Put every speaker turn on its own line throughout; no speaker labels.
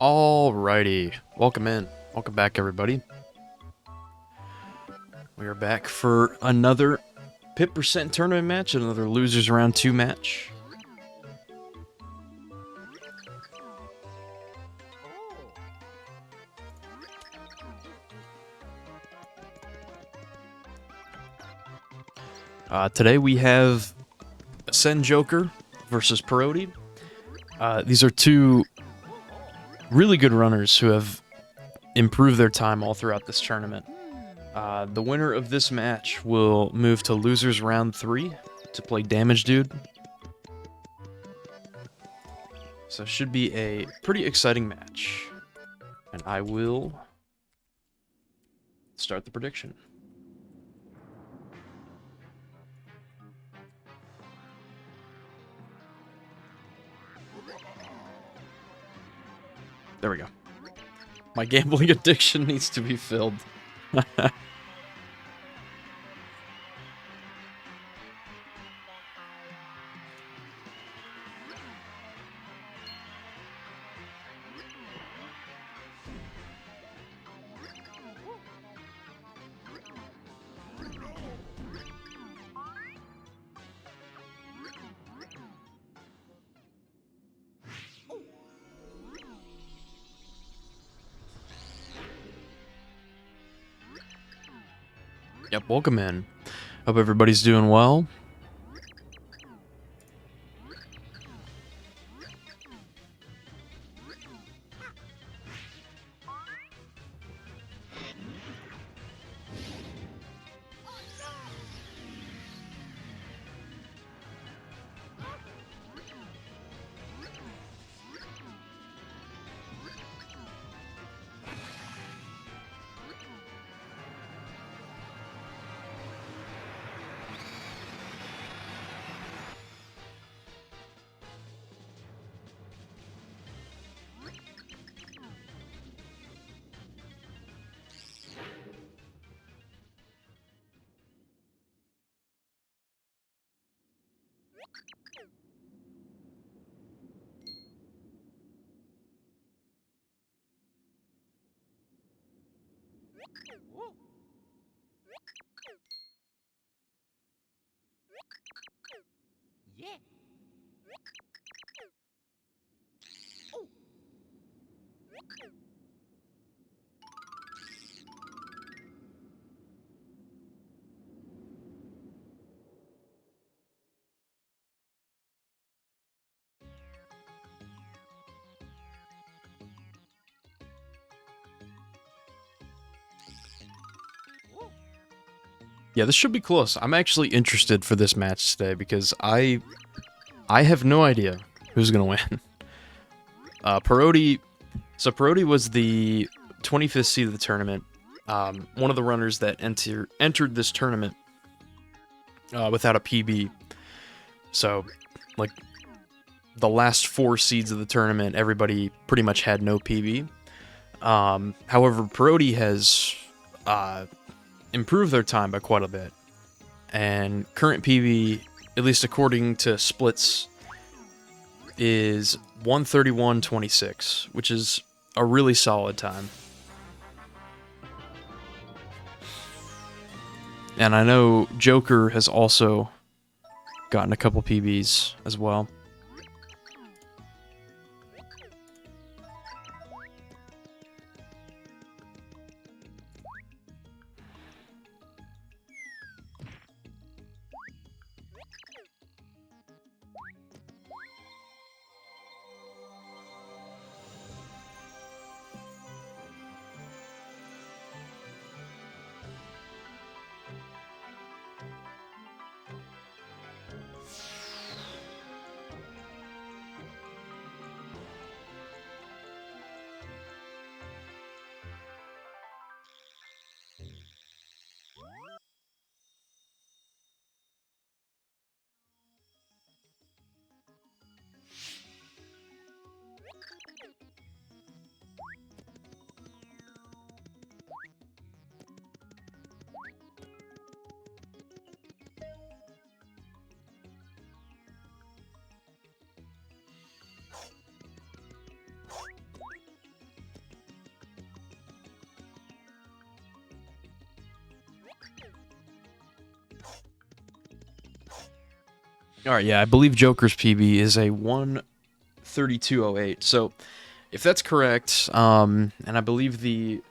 Alrighty, welcome in. Welcome back, everybody. We are back for another Pip Percent tournament match, another Losers Round 2 match. Today we have AscendJoker versus Perodi. These are two really good runners who have improved their time all throughout this tournament. The winner of this match will move to Losers Round 3 to play Damage Dude. So it should be a pretty exciting match. And I will start the prediction. There we go. My gambling addiction needs to be filled. Yep, welcome in. Hope everybody's doing well.
Yeah.
Yeah, this should be close. I'm actually interested for this match today because I have no idea who's gonna win. Perodi. So Perodi was the 25th seed of the tournament. One of the runners that entered this tournament without a PB. So, like, the last 4 seeds of the tournament, everybody pretty much had no PB. However, Perodi has improved their time by quite a bit. And current PB, at least according to splits, is 131.26, which is a really solid time. And I know Joker has also gotten a couple PBs as well. All right, yeah, I believe Joker's PB is a 132.08. So if that's correct, and I believe the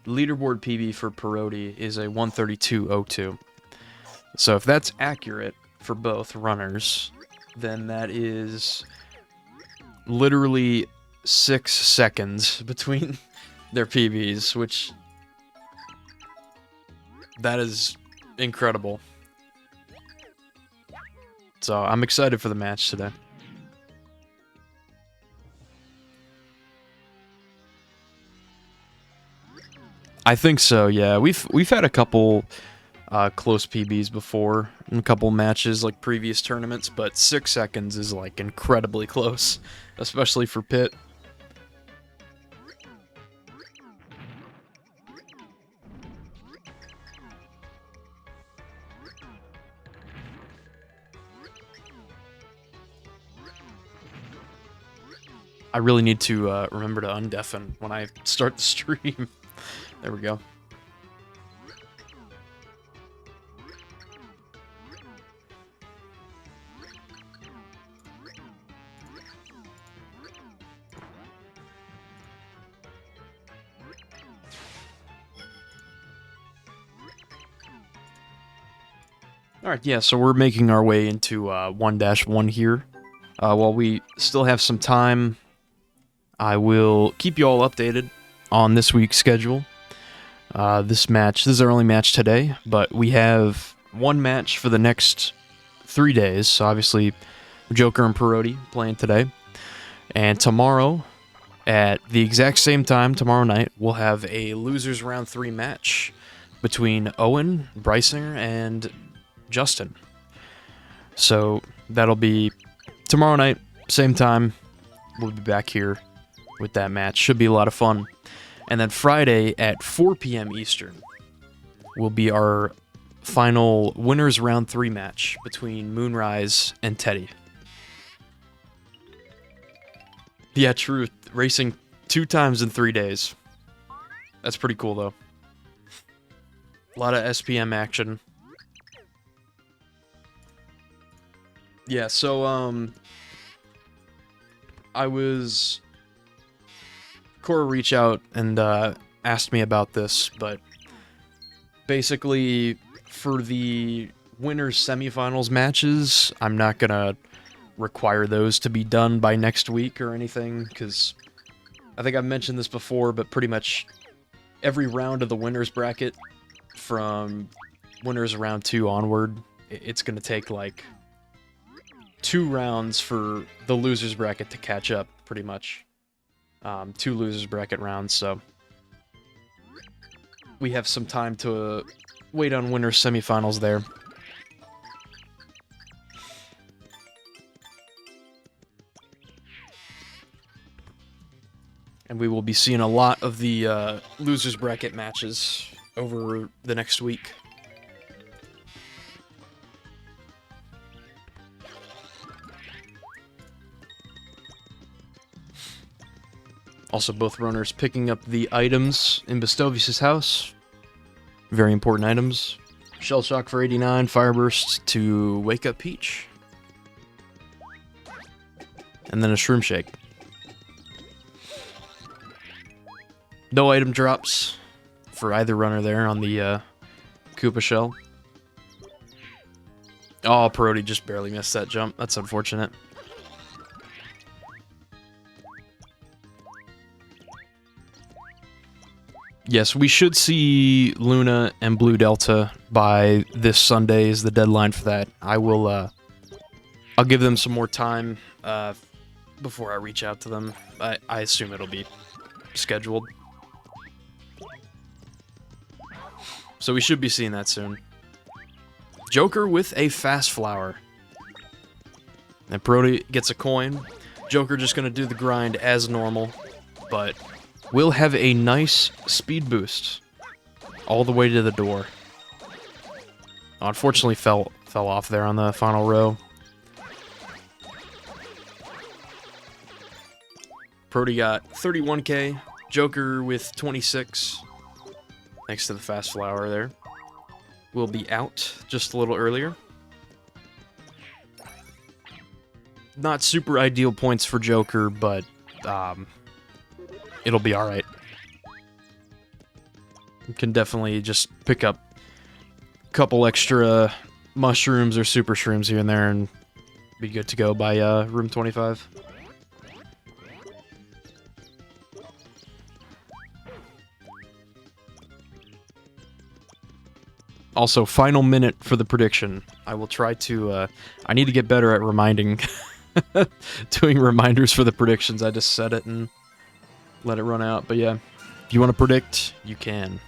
leaderboard PB for Perodi is a 132.02. So if that's accurate for both runners, then that is literally 6 seconds between their PBs, which that is incredible. So I'm excited for the match today. I think so, yeah. We've had a couple close PBs before in a couple matches, like previous tournaments, but 6 seconds is like incredibly close, especially for Pit. I really need to remember to undeafen when I start the stream. There we go. Alright, yeah, so we're making our way into 1-1 here. While we still have some time, I will keep you all updated on this week's schedule. This is our only match today, but we have one match for the next 3 days. So obviously, Joker and Perodi playing today. And tomorrow, at the exact same time, tomorrow night, we'll have a losers round 3 match between Owen, Brysinger, and Justin. So that'll be tomorrow night, same time. We'll be back here with that match. Should be a lot of fun. And then Friday at 4 p.m. Eastern will be our final winners round 3 match between Moonrise and Teddy. Yeah, true. Racing 2 times in 3 days. That's pretty cool, though. A lot of SPM action. Yeah, so, Cora reached out and asked me about this, but basically, for the winners semifinals matches, I'm not gonna require those to be done by next week or anything, because I think I've mentioned this before, but pretty much every round of the winners bracket, from winners round 2 onward, it's gonna take like 2 rounds for the losers bracket to catch up, pretty much. 2 losers bracket rounds, so we have some time to wait on winners semifinals there. And we will be seeing a lot of the losers bracket matches over the next week. Also, both runners picking up the items in Bestovius' house. Very important items. Shell Shock for 89, Fireburst to Wake Up Peach. And then a Shroom Shake. No item drops for either runner there on the Koopa Shell. Oh, Perodi just barely missed that jump. That's unfortunate. Yes, we should see Luna and Blue Delta by this Sunday is the deadline for that. I'll give them some more time before I reach out to them. I assume it'll be scheduled. So we should be seeing that soon. Joker with a Fast Flower. And Perodi gets a coin. Joker just going to do the grind as normal, but we'll have a nice speed boost all the way to the door. Unfortunately, fell off there on the final row. Perodi got 31k. Joker with 26. Thanks to the Fast Flower there. We'll be out just a little earlier. not super ideal points for Joker, but it'll be alright. You can definitely just pick up a couple extra mushrooms or super shrooms here and there and be good to go by room 25. Also, final minute for the prediction. I will try to, I need to get better at reminding, doing reminders for the predictions. I just set it and let it run out. But yeah, if you want to predict, you can.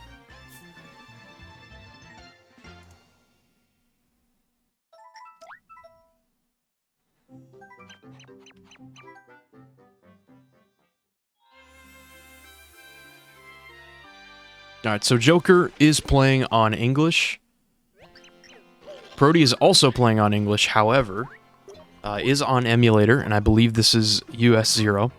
Alright, so Joker is playing on English. Perodi is also playing on English, however, is on emulator, and I believe this is US 0.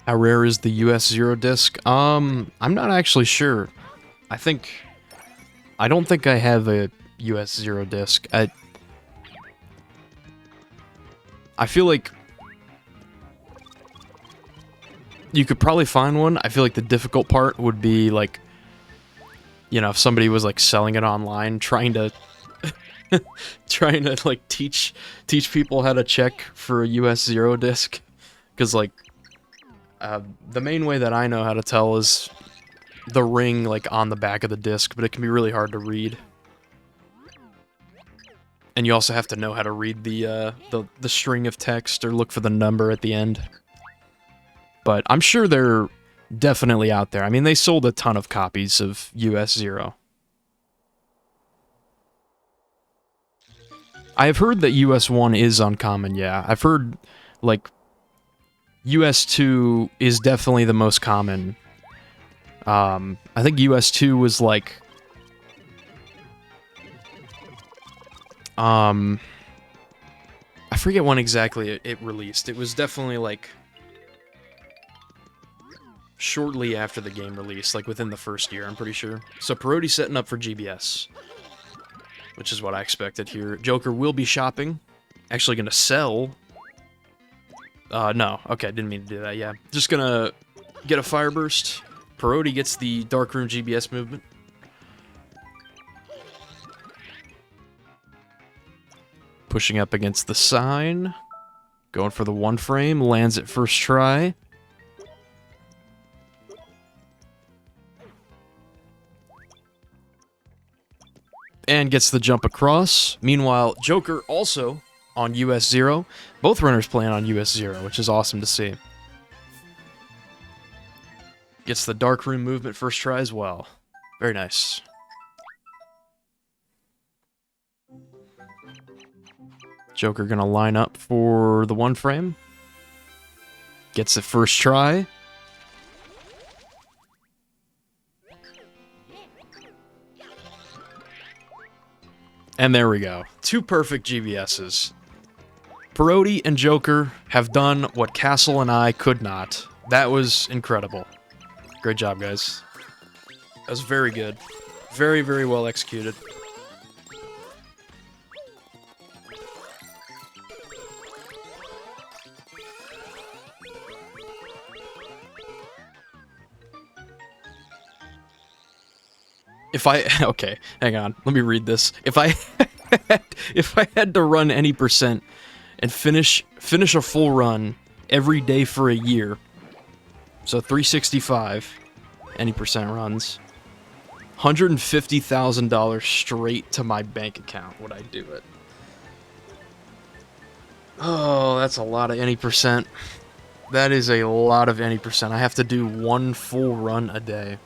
How rare is the US 0 disc? I'm not actually sure. I don't think I have a US 0 disc. I feel like you could probably find one. I feel like the difficult part would be, like, you know, if somebody was, like, selling it online, trying to like teach people how to check for a US 0 disc, because, like, the main way that I know how to tell is the ring, like, on the back of the disc, but it can be really hard to read. And you also have to know how to read the string of text or look for the number at the end. But I'm sure they're definitely out there. I mean, they sold a ton of copies of US 0. I have heard that US 1 is uncommon, yeah. I've heard, like, US 2 is definitely the most common. I think US 2 was like... I forget when exactly it released. It was definitely, like, shortly after the game released, like within the first year, I'm pretty sure. So Perodi setting up for GBS, which is what I expected here. Joker will be shopping. Actually gonna sell... no. Okay, didn't mean to do that, yeah. Just gonna get a Fire Burst. Perodi gets the Darkroom GBS movement. Pushing up against the sign. Going for the one frame. Lands it first try. And gets the jump across. Meanwhile, Joker also on US 0. Both runners playing on US 0, which is awesome to see. Gets the Darkroom movement first try as well. Very nice. Joker gonna line up for the one frame. Gets it first try. And there we go. 2 perfect GBSs. Perodi and Joker have done what Castle and I could not. That was incredible. Great job, guys. That was very good. Very, very well executed. Okay, hang on. Let me read this. If I had to run any percent and finish a full run every day for a year, so 365 any percent runs, $150,000 straight to my bank account would I do it. Oh, that's a lot of any percent. That is a lot of any percent. I have to do 1 full run a day.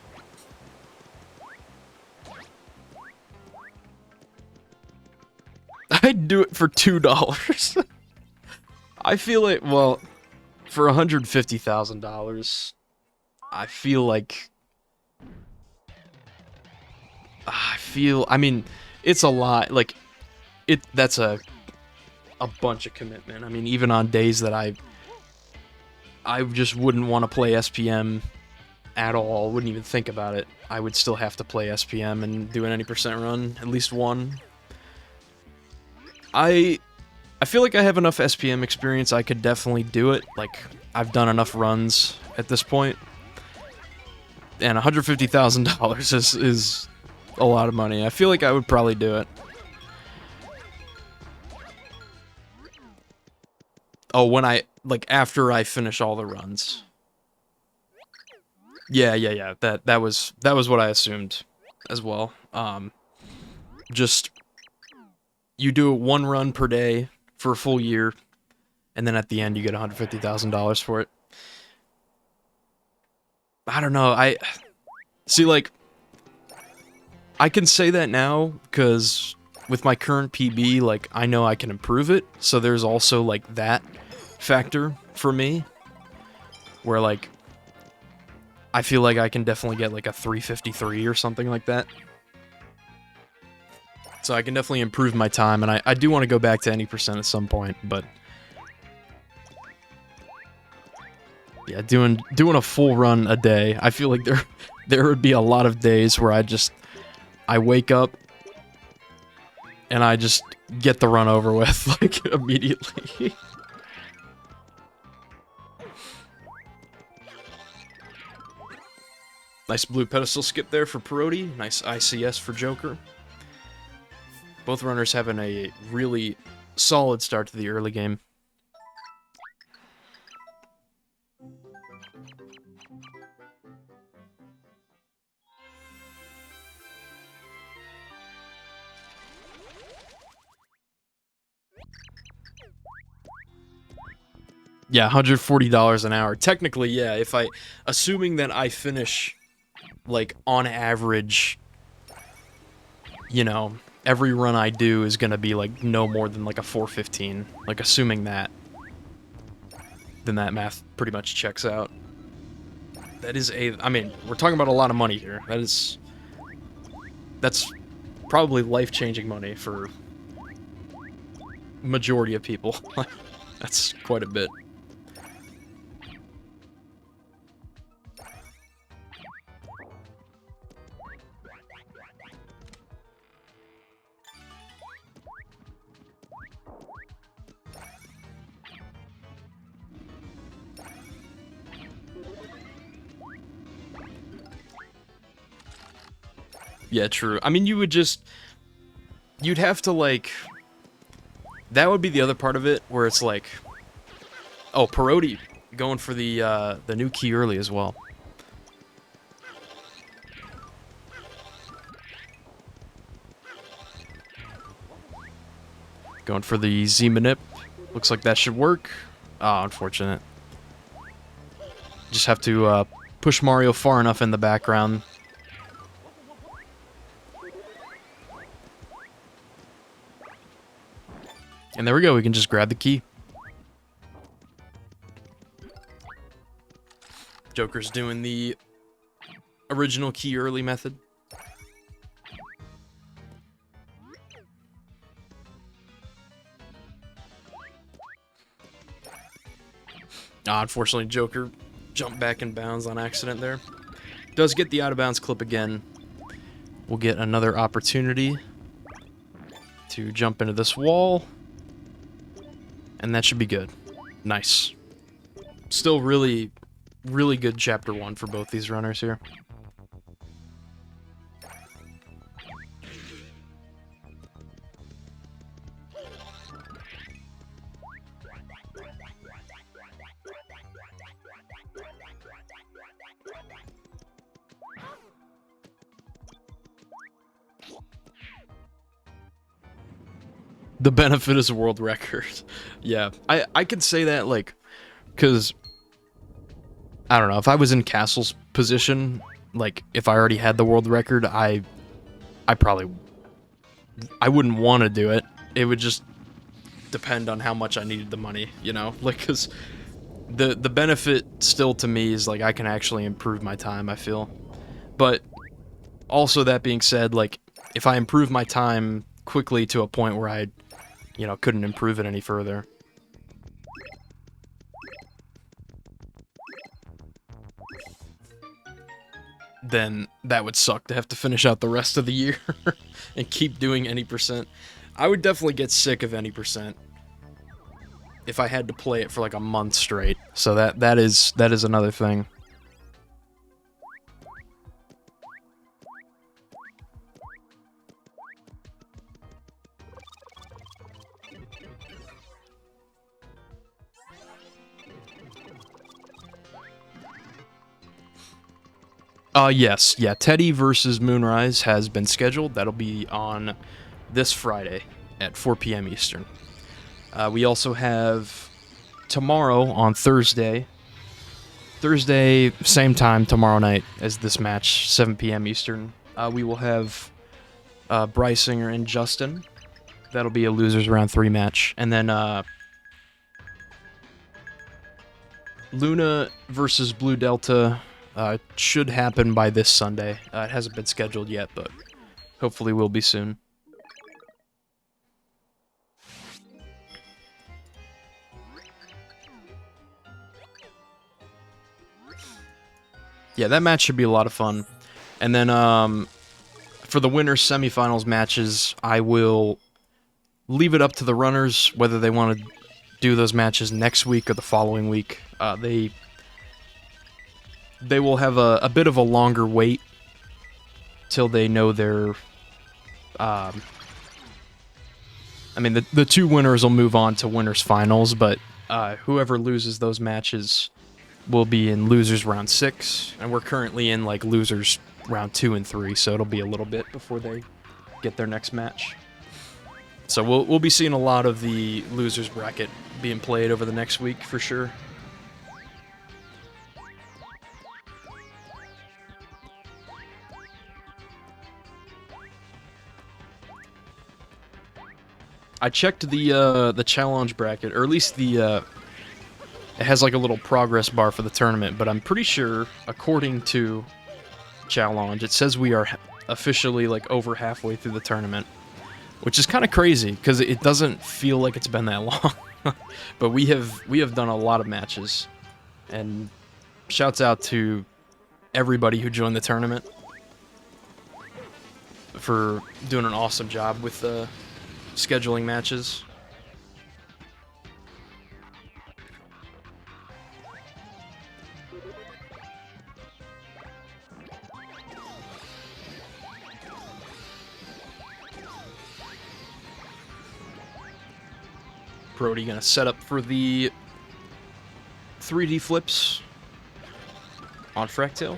I'd do it for $2. I feel like, well, for $150,000, I feel like... I mean, it's a lot, like, that's a bunch of commitment. I mean, even on days that I just wouldn't want to play SPM at all, wouldn't even think about it, I would still have to play SPM and do an any percent run, at least one. I feel like I have enough SPM experience, I could definitely do it. Like, I've done enough runs at this point. And $150,000 is a lot of money. I feel like I would probably do it. Oh, when like, after I finish all the runs. Yeah. That was what I assumed as well. Just, you do it one run per day for a full year, and then at the end you get $150,000 for it. I don't know, see, like, I can say that now, because with my current PB, like, I know I can improve it, so there's also, like, that factor for me, where, like, I feel like I can definitely get, like, a 353 or something like that. So I can definitely improve my time, and I do want to go back to any percent at some point, but... yeah, doing a full run a day, I feel like there would be a lot of days where I wake up, and I just get the run over with, like, immediately. Nice blue pedestal skip there for Perodi. Nice ICS for Joker. Both runners having a really solid start to the early game. Yeah, $140 an hour. Technically, yeah, assuming that I finish, like, on average, you know, every run I do is gonna be, like, no more than, like, a 415. Like, assuming that, then that math pretty much checks out. That is I mean, we're talking about a lot of money here. That's probably life-changing money for majority of people. That's quite a bit. Yeah, true. I mean, you'd have to, like, that would be the other part of it, where it's like, oh, Perodi going for the new key early as well. Going for the Z-Manip. Looks like that should work. Ah, unfortunate. Just have to push Mario far enough in the background. And there we go, we can just grab the key. Joker's doing the original key early method. Unfortunately, Joker jumped back in bounds on accident there. Does get the out of bounds clip again. We'll get another opportunity to jump into this wall. And that should be good. Nice. Still really, really good Chapter 1 for both these runners here. The benefit is a world record. Yeah, I could say that, like, because, I don't know, if I was in Castle's position, like, if I already had the world record, I wouldn't want to do it, it would just depend on how much I needed the money, you know? Like, because the benefit still to me is, like, I can actually improve my time, I feel. But also, that being said, like, if I improve my time quickly to a point where I, you know, couldn't improve it any further, then that would suck to have to finish out the rest of the year and keep doing any percent. I would definitely get sick of any percent if I had to play it for like a month straight. So that is another thing. Yes, yeah, Teddy versus Moonrise has been scheduled. That'll be on this Friday at 4 p.m. Eastern. We also have tomorrow on Thursday, same time tomorrow night as this match, 7 p.m. Eastern. We will have Brysinger and Justin. That'll be a losers round 3 match. And then Luna versus Blue Delta should happen by this Sunday. It hasn't been scheduled yet, but hopefully will be soon. Yeah, that match should be a lot of fun. And then for the winners semifinals matches, I will leave it up to the runners whether they want to do those matches next week or the following week. They will have a bit of a longer wait till they know their... I mean, the 2 winners will move on to winners finals, but whoever loses those matches will be in losers round 6, and we're currently in like losers round 2 and 3, so it'll be a little bit before they get their next match. So we'll be seeing a lot of the losers bracket being played over the next week for sure. I checked the challenge bracket, or at least it has like a little progress bar for the tournament, but I'm pretty sure, according to challenge, it says we are officially like over halfway through the tournament, which is kind of crazy because it doesn't feel like it's been that long. But we have done a lot of matches, and shouts out to everybody who joined the tournament for doing an awesome job with scheduling matches. Perodi gonna set up for the 3D flips on Fractal.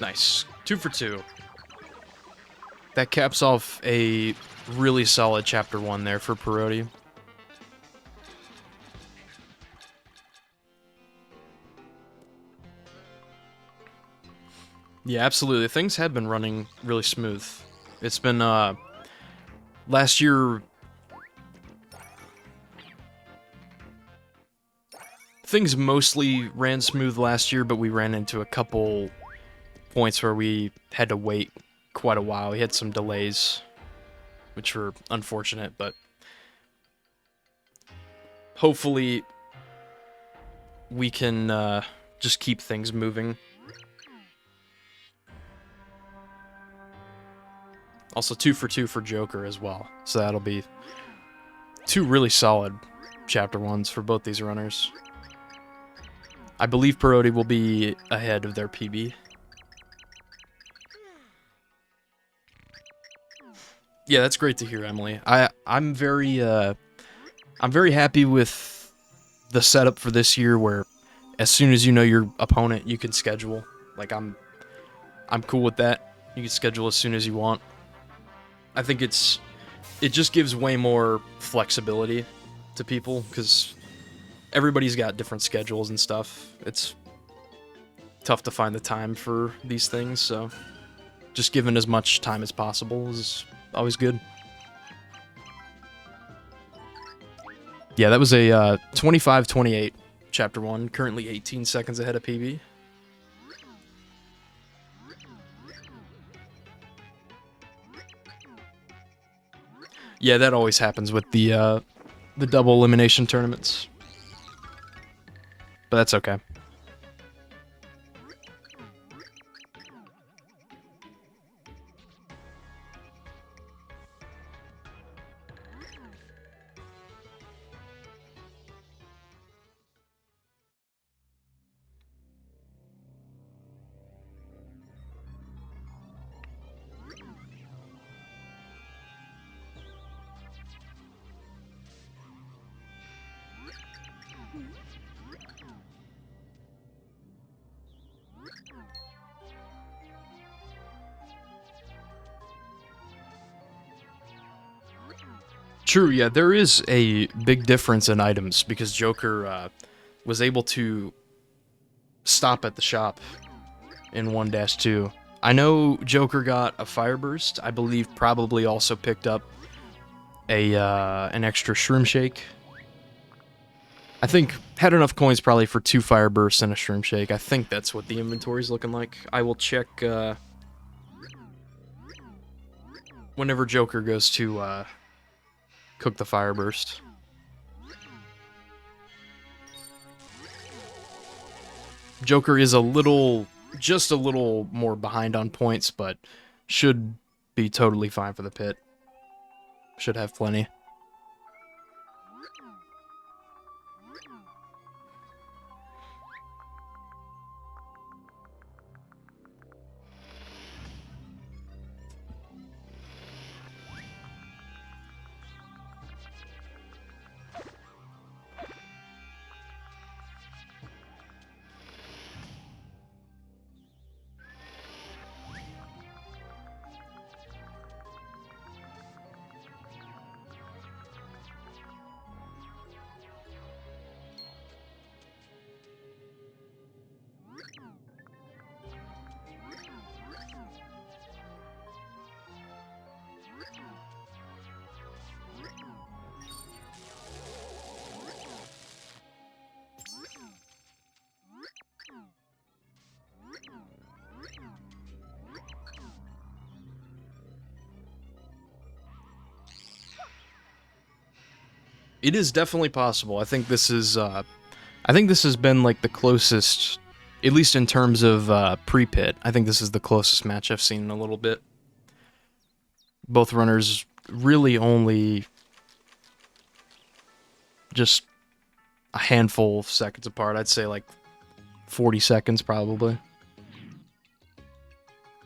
Nice. 2 for 2. That caps off a really solid Chapter 1 there for Perodi. Yeah, absolutely. Things have been running really smooth. It's been, last year... Things mostly ran smooth last year, but we ran into a couple points where we had to wait quite a while. We had some delays, which were unfortunate, but hopefully we can just keep things moving. Also 2 for 2 for Joker as well, so that'll be 2 really solid Chapter 1s for both these runners. I believe Perodi will be ahead of their PB. Yeah, that's great to hear, Emily. I'm very happy with the setup for this year, where as soon as you know your opponent, you can schedule. Like I'm cool with that. You can schedule as soon as you want. I think it just gives way more flexibility to people, because everybody's got different schedules and stuff. It's tough to find the time for these things, so just giving as much time as possible is always good. Yeah, that was a 25-28 Chapter 1, currently 18 seconds ahead of PB. Yeah, that always happens with the double elimination tournaments. But that's okay. True, yeah, there is a big difference in items, because Joker was able to stop at the shop in 1-2. I know Joker got a Fire Burst. I believe probably also picked up a an extra Shroom Shake. I think had enough coins probably for 2 Fire Bursts and a Shroom Shake. I think that's what the inventory's looking like. I will check whenever Joker goes to cook the Fire Burst. Joker is just a little more behind on points, but should be totally fine for the pit. Should have plenty. It is definitely possible. I think this is I think this has been like the closest, at least in terms of pre-pit. I think this is the closest match I've seen in a little bit. Both runners really only just a handful of seconds apart. I'd say like 40 seconds probably.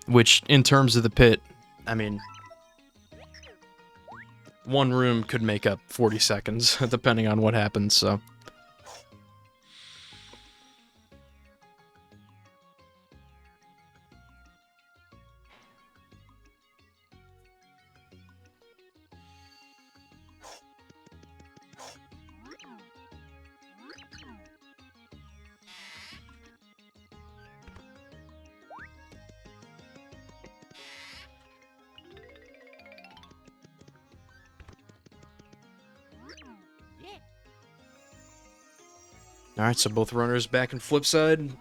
Which, in terms of the pit, I mean, one room could make up 40 seconds, depending on what happens, so.
Yeah.
Alright, so both runners back in flip side.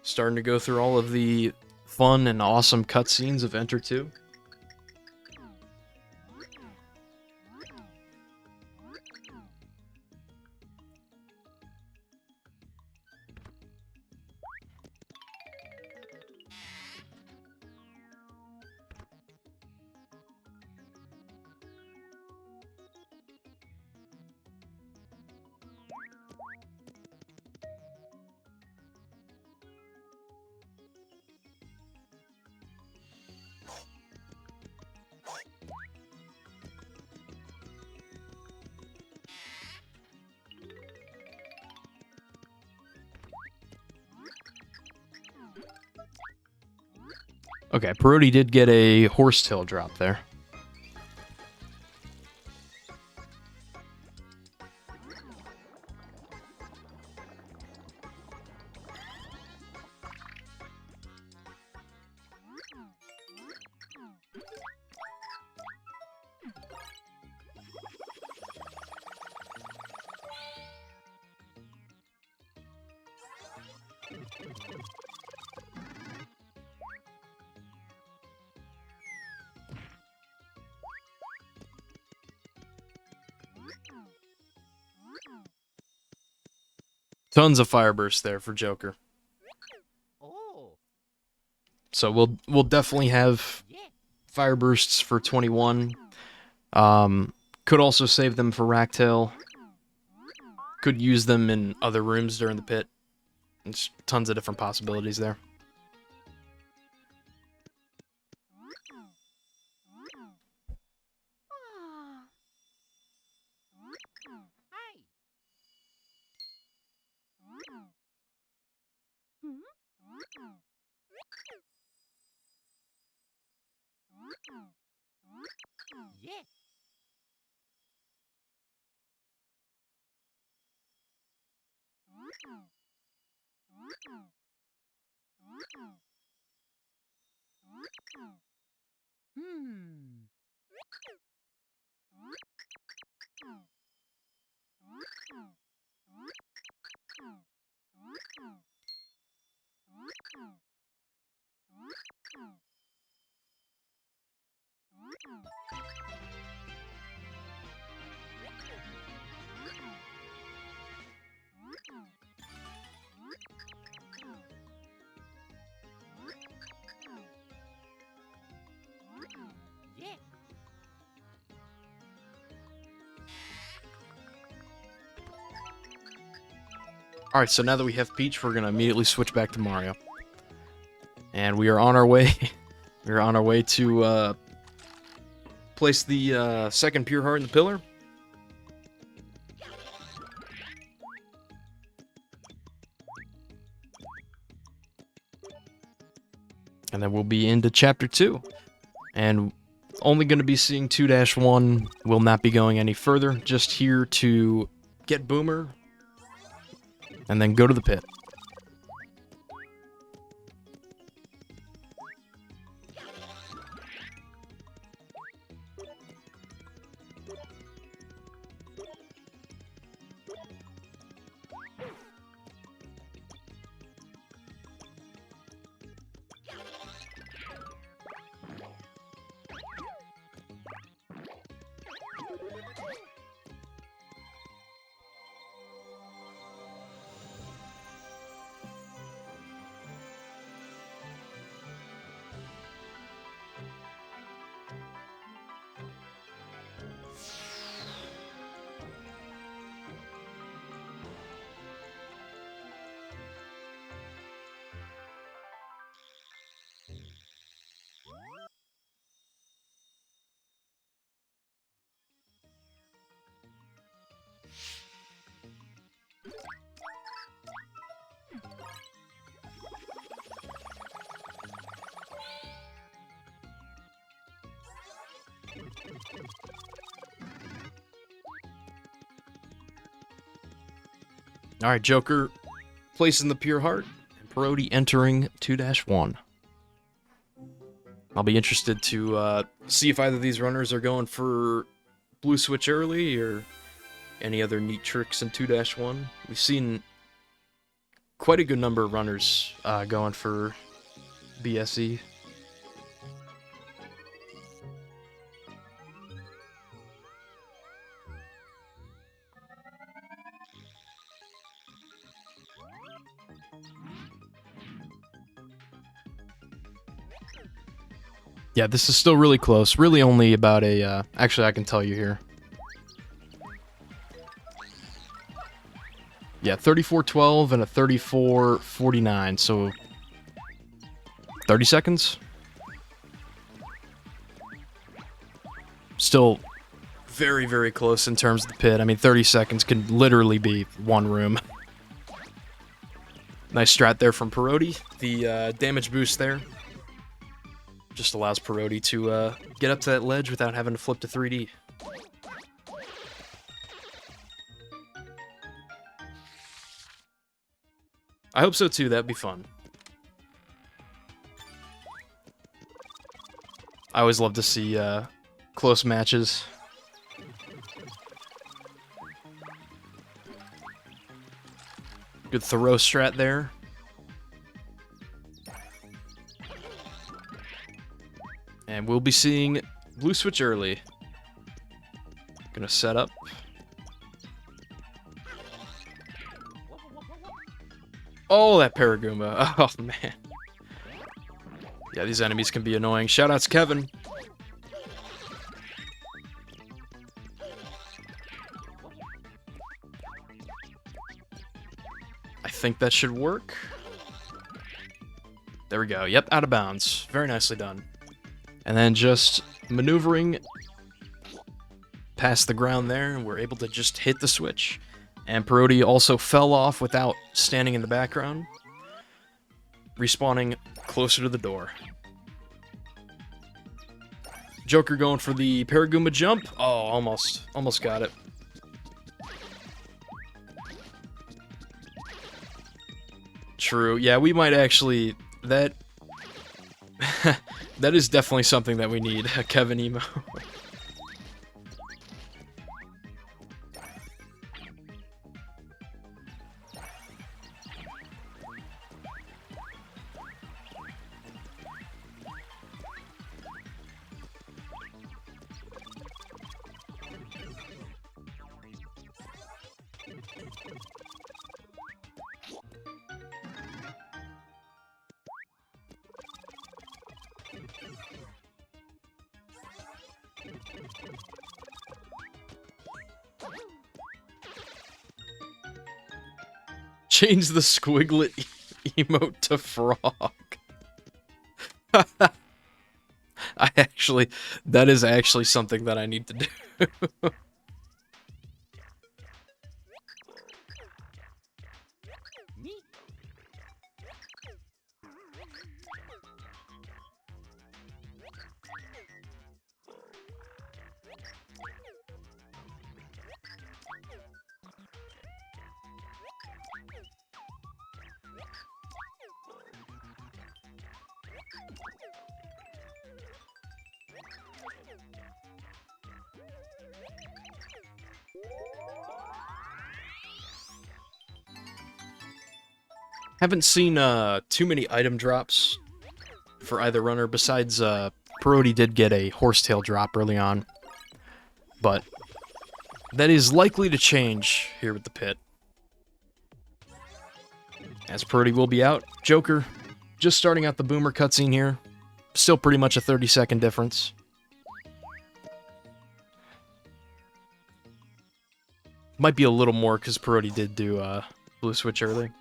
Starting to go through all of the fun and awesome cutscenes of Enter 2. Okay, Perodi did get a horsetail drop there. Tons of fire bursts there for Joker.
Oh.
So we'll definitely have
Yeah.
fire bursts for 21. Could also save them for Racktail. Could use them in other rooms during the pit. There's tons of different possibilities there.
Ah. Hi. Hmm? Yeah. Hmm. Yeah.
Alright, so now that we have Peach, we're gonna immediately switch back to Mario. And we are on our way. We are on our way to place the second Pure Heart in the pillar. And then we'll be into Chapter 2. And only going to be seeing 2-1. Will not be going any further. Just here to get Boomer. And then go to the pit. Alright, Joker placing the Pure Heart. And Perodi entering 2-1. I'll be interested to see if either of these runners are going for Blue Switch early or any other neat tricks in 2-1. We've seen quite a good number of runners going for BSE. Yeah, this is still really close. Really only about a... actually, I can tell you here. Yeah, 34:12 and a 34:49, so 30 seconds? Still very, very close in terms of the pit. I mean, 30 seconds can literally be one room. Nice strat there from Perodi. The damage boost there. Just allows Perodi to get up to that ledge without having to flip to 3D. I hope so too, that'd be fun. I always love to see close matches. Good throw strat there. And we'll be seeing blue switch early. Gonna set up. Oh, that Paragoomba. Oh, man. Yeah, these enemies can be annoying. Shoutouts, Kevin. I think that should work. There we go. Yep, out of bounds. Very nicely done. And then just maneuvering past the ground there, and we're able to just hit the switch. And Perodi also fell off without standing in the background, respawning closer to the door. Joker going for the Paragoomba jump. Oh, almost got it. True. Yeah, we might actually... That is definitely something that we need, a Kevin emo. Change the squiglet emote to frog. That is actually something that I need to do.
Neat.
Haven't seen too many item drops for either runner, besides Perodi did get a horsetail drop early on. But that is likely to change here with the pit. As Perodi will be out, Joker just starting out the boomer cutscene here. Still pretty much a 30-second difference. Might be a little more because Perodi did do blue switch early.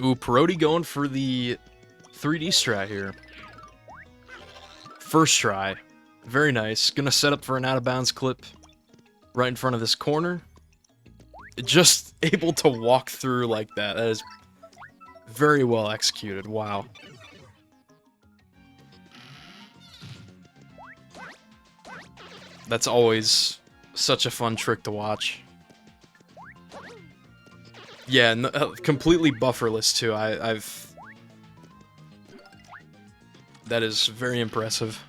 Ooh, Perodi going for the 3D strat here. First try. Very nice. Gonna set up for an out-of-bounds clip right in front of this corner. Just able to walk through like that. That is very well executed. Wow. That's always such a fun trick to watch. Yeah, completely bufferless too. I've... That is very impressive.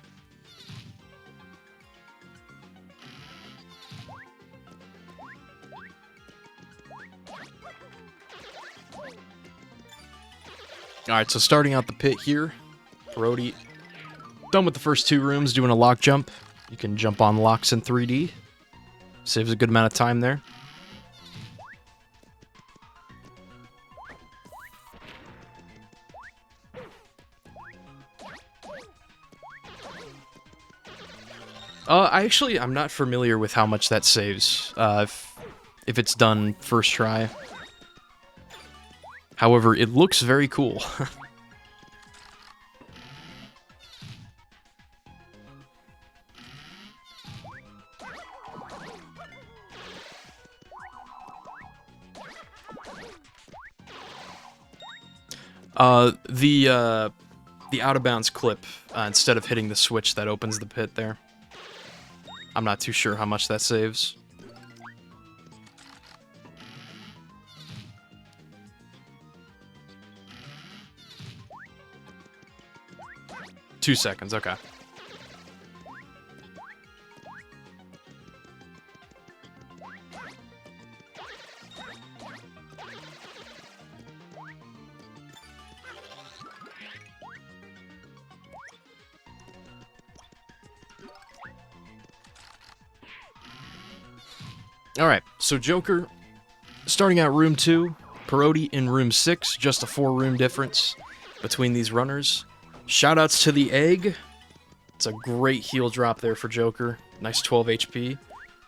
Alright, so starting out the pit here, Perodi done with the first two rooms, doing a lock jump. You can jump on locks in 3D. Saves a good amount of time there. I'm not familiar with how much that saves, if it's done first try. However, it looks very cool. The out-of-bounds clip, instead of hitting the switch that opens the pit there. I'm not too sure how much that saves. Two seconds, okay. Alright, so Joker, starting out room 2, Perodi in room 6, just a 4-room difference between these runners. Shoutouts to the egg. It's a great heal drop there for Joker. Nice 12 HP.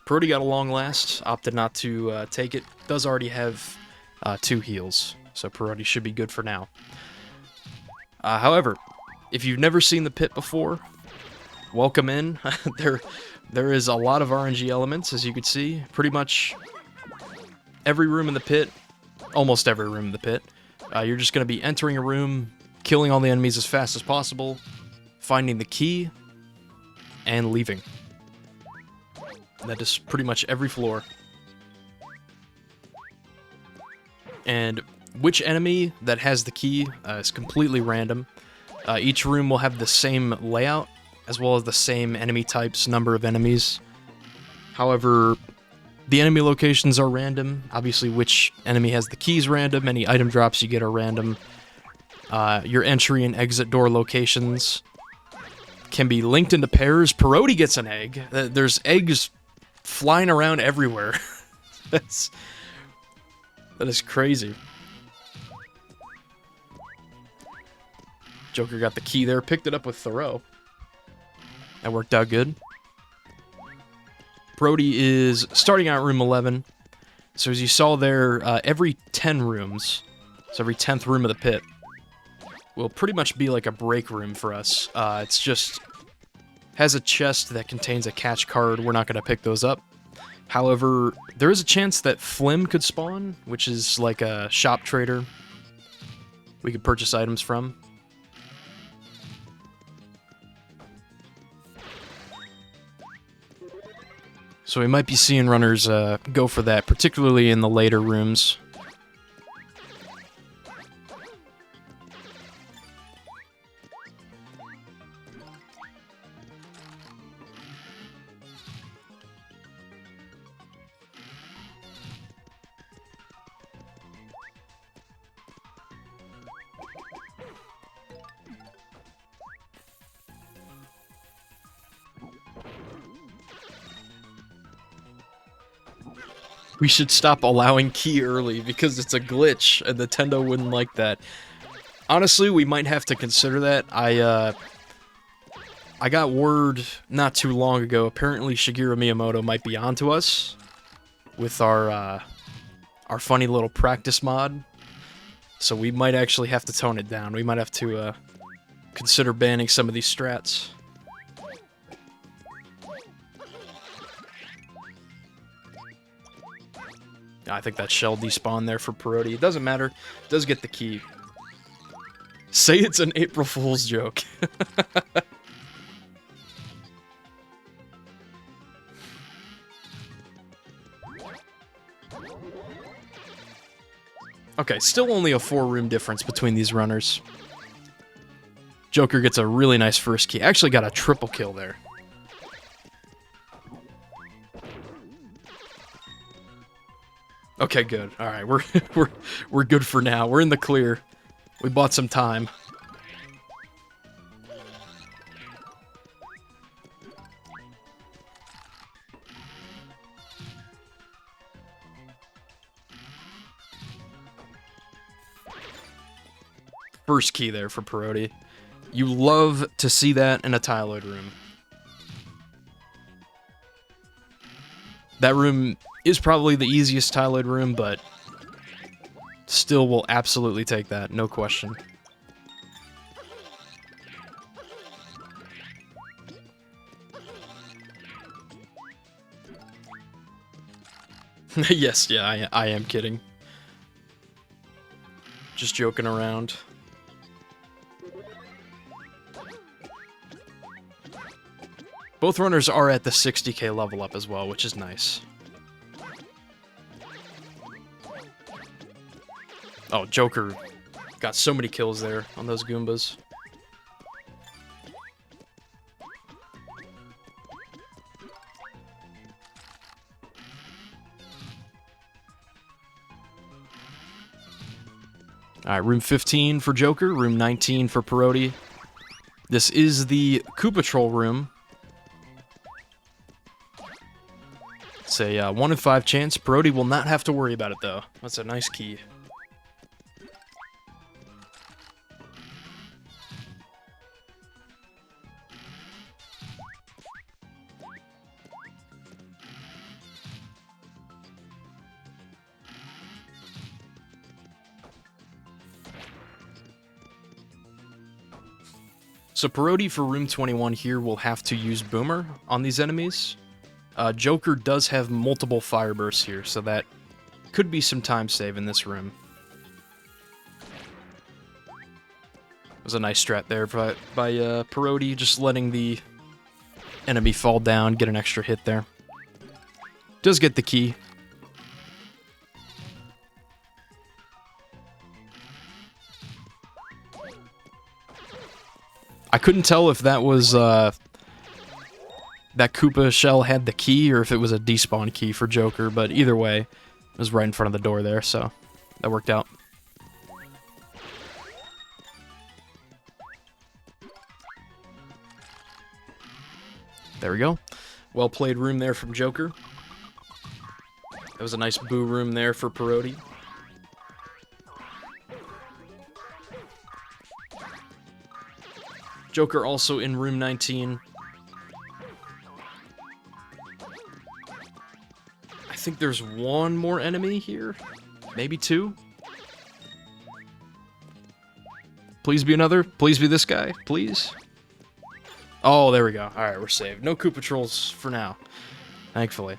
Perodi got a long last, opted not to take it. Does already have 2 heals, so Perodi should be good for now. However, if you've never seen the pit before, welcome in. There is a lot of RNG elements, as you can see. Pretty much every room in the pit, almost every room in the pit. You're just going to be entering a room, killing all the enemies as fast as possible, finding the key, and leaving. That is pretty much every floor. And which enemy that has the key is completely random. Each room will have the same layout, as well as the same enemy types, number of enemies. However, the enemy locations are random. Obviously, which enemy has the keys random. Any item drops you get are random. Your entry and exit door locations can be linked into pairs. Perodi gets an egg. There's eggs flying around everywhere. That is crazy. Joker got the key there, picked it up with Thoreau. That worked out good. Perodi is starting out room 11. So as you saw there, every 10 rooms, so every 10th room of the pit, will pretty much be like a break room for us. It's just has a chest that contains a catch card. We're not going to pick those up. However, there is a chance that Flim could spawn, which is like a shop trader we could purchase items from. So we might be seeing runners go for that, particularly in the later rooms. We should stop allowing key early because it's a glitch and Nintendo wouldn't like that. Honestly, we might have to consider that. I got word not too long ago. Apparently, Shigeru Miyamoto might be onto us with our funny little practice mod. So we might actually have to tone it down. We might have to consider banning some of these strats. I think that shell despawned there for Perodi. It doesn't matter. It does get the key. Say it's an April Fool's joke. Okay, still only a 4-room difference between these runners. Joker gets a really nice first key. Actually got a triple kill there. Okay, good. All right, we're good for now. We're in the clear. We bought some time. First key there for Perodi. You love to see that in a Tyloid room. That room is probably the easiest Tyloid room, but still will absolutely take that, no question. Yes, yeah, I am kidding. Just joking around. Both runners are at the 60k level up as well, which is nice. Oh, Joker got so many kills there on those Goombas. Alright, room 15 for Joker, room 19 for Perodi. This is the Koopa Troll room. It's a 1 in 5 chance. Perodi will not have to worry about it, though. That's a nice key. So Perodi for room 21 here will have to use Boomer on these enemies. Joker does have multiple fire bursts here, so that could be some time save in this room. It was a nice strat there by Perodi, just letting the enemy fall down, get an extra hit there. Does get the key. I couldn't tell if that was, that Koopa shell had the key or if it was a despawn key for Joker, but either way, it was right in front of the door there, so that worked out. There we go. Well played room there from Joker. That was a nice boo room there for Perodi. Joker also in room 19. I think there's one more enemy here. Maybe two. Please be another. Please be this guy. Please. Oh, there we go. Alright, we're saved. No Koopa Trolls for now. Thankfully.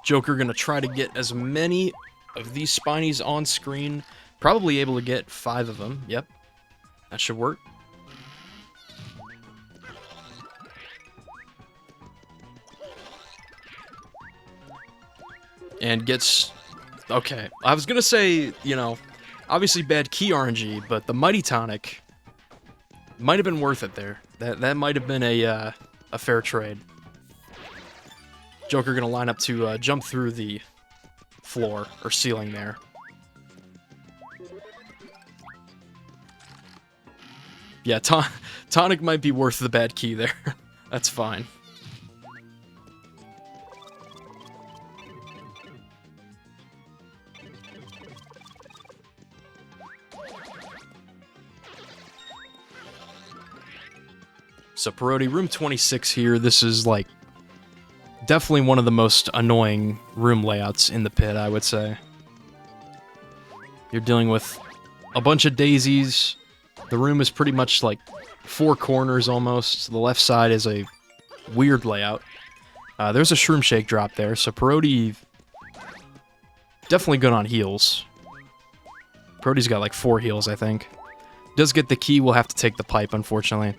Joker gonna try to get as many of these Spinies on screen. Probably able to get 5 of them. Yep. That should work. And gets... Okay. I was gonna say, you know, obviously bad key RNG, but the Mighty Tonic might have been worth it there. That might have been a fair trade. Joker gonna line up to jump through the floor or ceiling there. Yeah, Tonic might be worth the bad key there. That's fine. So Perodi, room 26 here. This is like definitely one of the most annoying room layouts in the pit, I would say. You're dealing with a bunch of daisies. The room is pretty much like 4 corners almost. The left side is a weird layout. There's a Shroom Shake drop there, so Perodi definitely good on heals. Perodi's got like 4 heals, I think. Does get the key, we'll have to take the pipe, unfortunately.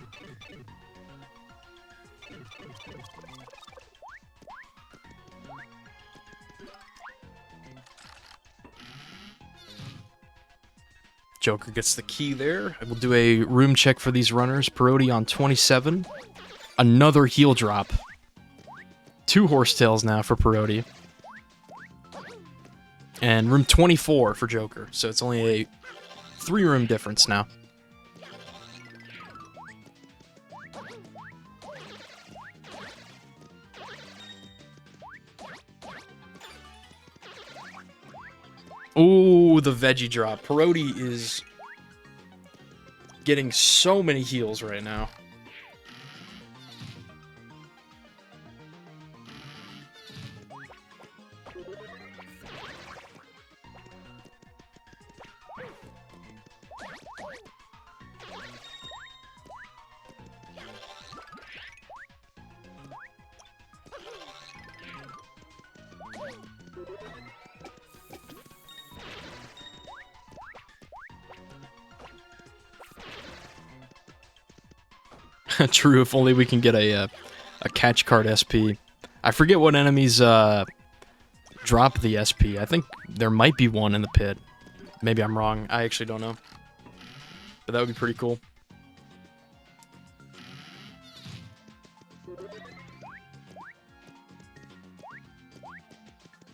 Joker gets the key there. I will do a room check for these runners. Perodi on 27. Another heal drop. 2 horsetails now for Perodi. And room 24 for Joker. So it's only a 3-room difference now. Ooh, the veggie drop. Perodi is getting so many heals right now. True, if only we can get a catch card SP. I forget what enemies drop the SP. I think there might be one in the pit. Maybe I'm wrong. I actually don't know. But that would be pretty cool.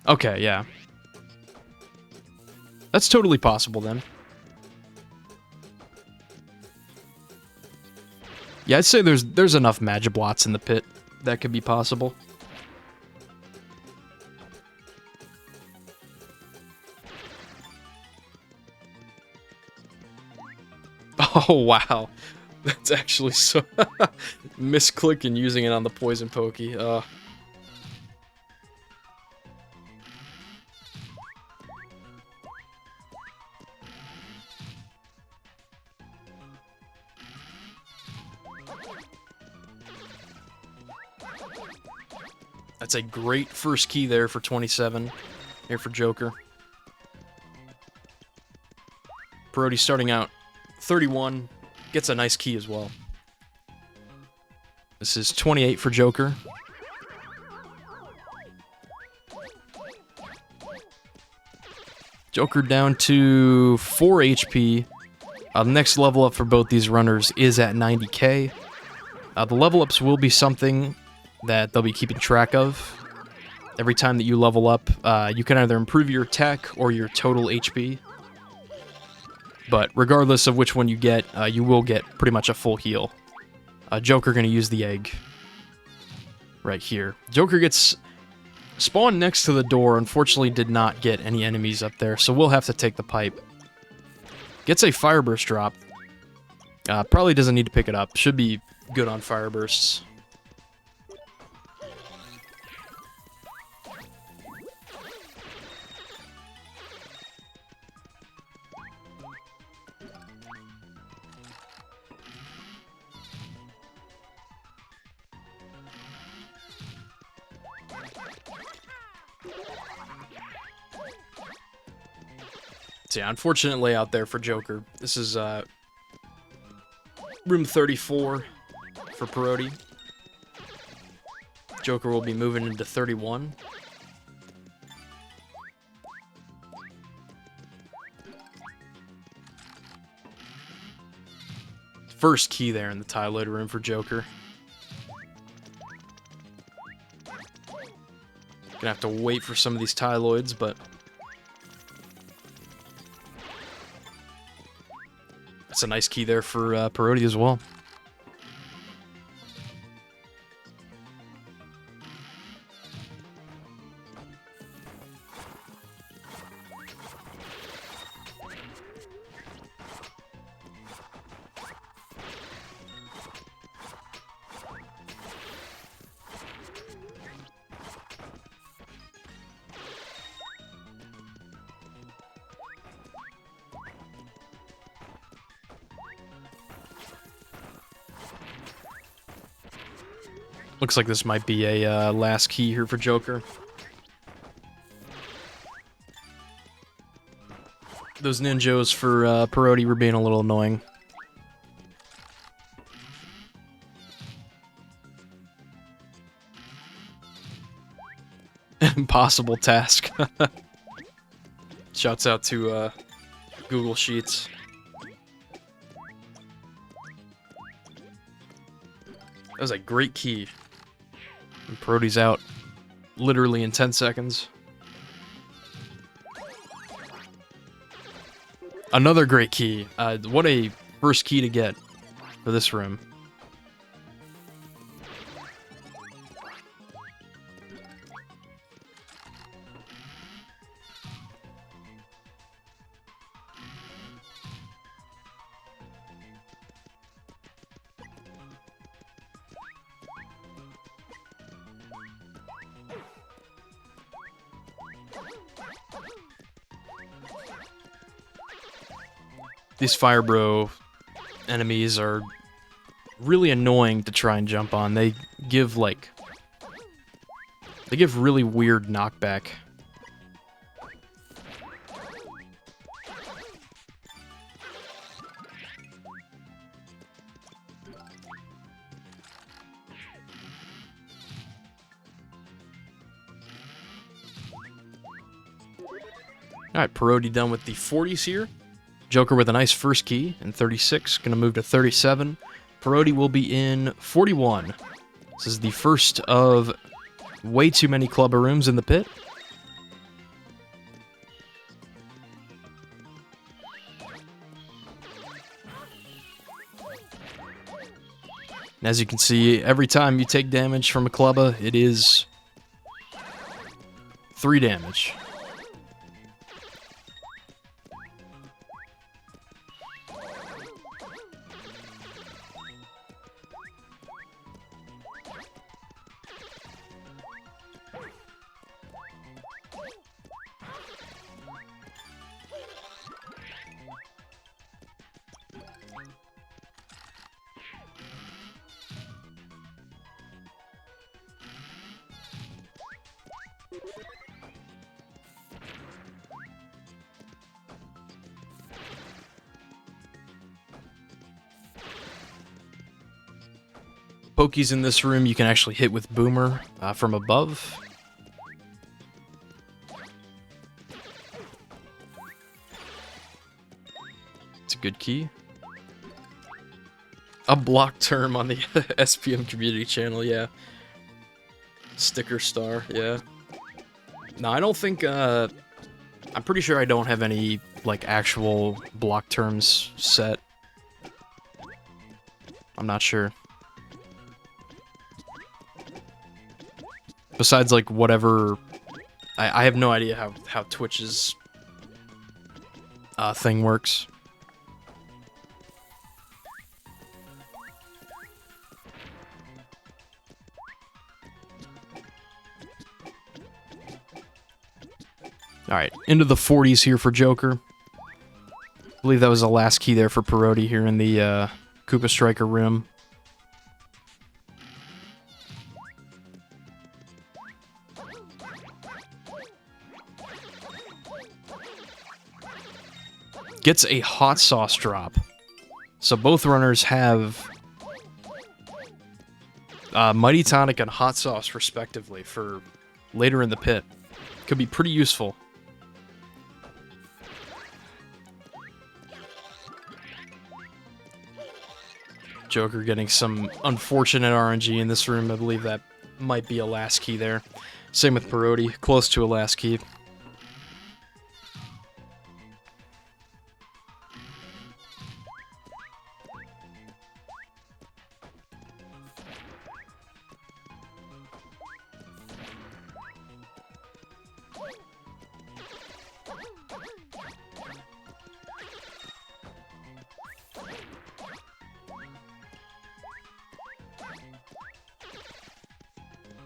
Okay, yeah. That's totally possible then. Yeah, I'd say there's enough Magiblots in the pit that could be possible. Oh, wow. That's actually so... misclick and using it on the Poison Pokey. That's a great first key there for 27. Here for Joker. Perodi starting out 31. Gets a nice key as well. This is 28 for Joker. Joker down to 4 HP. The next level up for both these runners is at 90k. The level ups will be something that they'll be keeping track of. Every time that you level up, you can either improve your attack or your total HP. But regardless of which one you get, you will get pretty much a full heal. Joker gonna use the egg right here. Joker gets spawned next to the door. Unfortunately, did not get any enemies up there, so we'll have to take the pipe. Gets a Fire Burst drop. Probably doesn't need to pick it up. Should be good on Fire Bursts. So yeah, unfortunate layout there for Joker. This is room 34 for Perodi. Joker will be moving into 31. First key there in the Tyloid room for Joker. Gonna have to wait for some of these Tyloids, but that's a nice key there for Perodi as well. Looks like this might be a last key here for Joker. Those ninjos for Perodi were being a little annoying. Impossible task. Shouts out to Google Sheets. That was a great key. And Perodi's out literally in 10 seconds. Another great key. What a first key to get for this room. These Fire Bro enemies are really annoying to try and jump on. They give, like... They give really weird knockback. Alright, Perodi done with the 40s here. Joker with a nice first key in 36, gonna move to 37. Perodi will be in 41. This is the first of way too many clubber rooms in the pit. And as you can see, every time you take damage from a clubber, it is 3 damage. Pokies in this room you can actually hit with Boomer from above. It's a good key. A block term on the SPM community channel, yeah. Sticker star, yeah. No, I don't think, I'm pretty sure I don't have any, like, actual block terms set. I'm not sure. Besides, like, whatever... I have no idea how Twitch's thing works. Alright, into the 40s here for Joker. I believe that was the last key there for Perodi here in the Koopa Striker room. Gets a hot sauce drop. So both runners have Mighty Tonic and hot sauce respectively for later in the pit. Could be pretty useful. Joker getting some unfortunate RNG in this room. I believe that might be a last key there. Same with Perodi, close to a last key.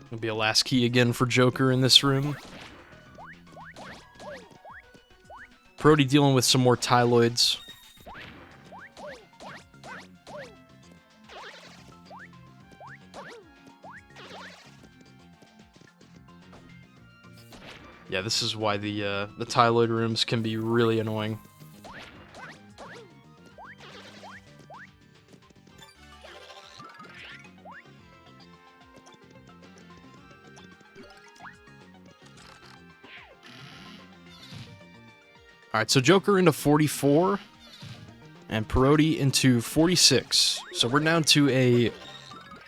It'll be a last key again for Joker in this room. Perodi dealing with some more Tyloids. Yeah, this is why the Tyloid rooms can be really annoying. Alright, so Joker into 44, and Perodi into 46. So we're down to a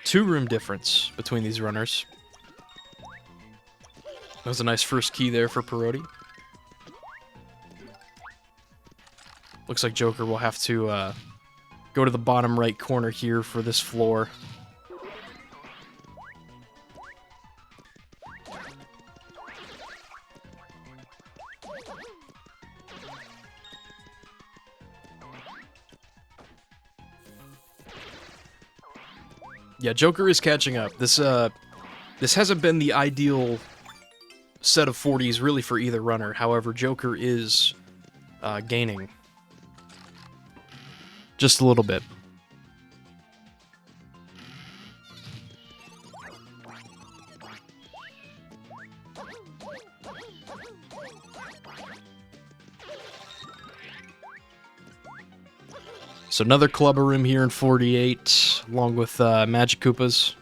2-room difference between these runners. That was a nice first key there for Perodi. Looks like Joker will have to go to the bottom right corner here for this floor. Yeah, Joker is catching up. This hasn't been the ideal set of 40s really for either runner. However, Joker is gaining just a little bit. So another Clubber Room here in 48, along with Magic Koopas.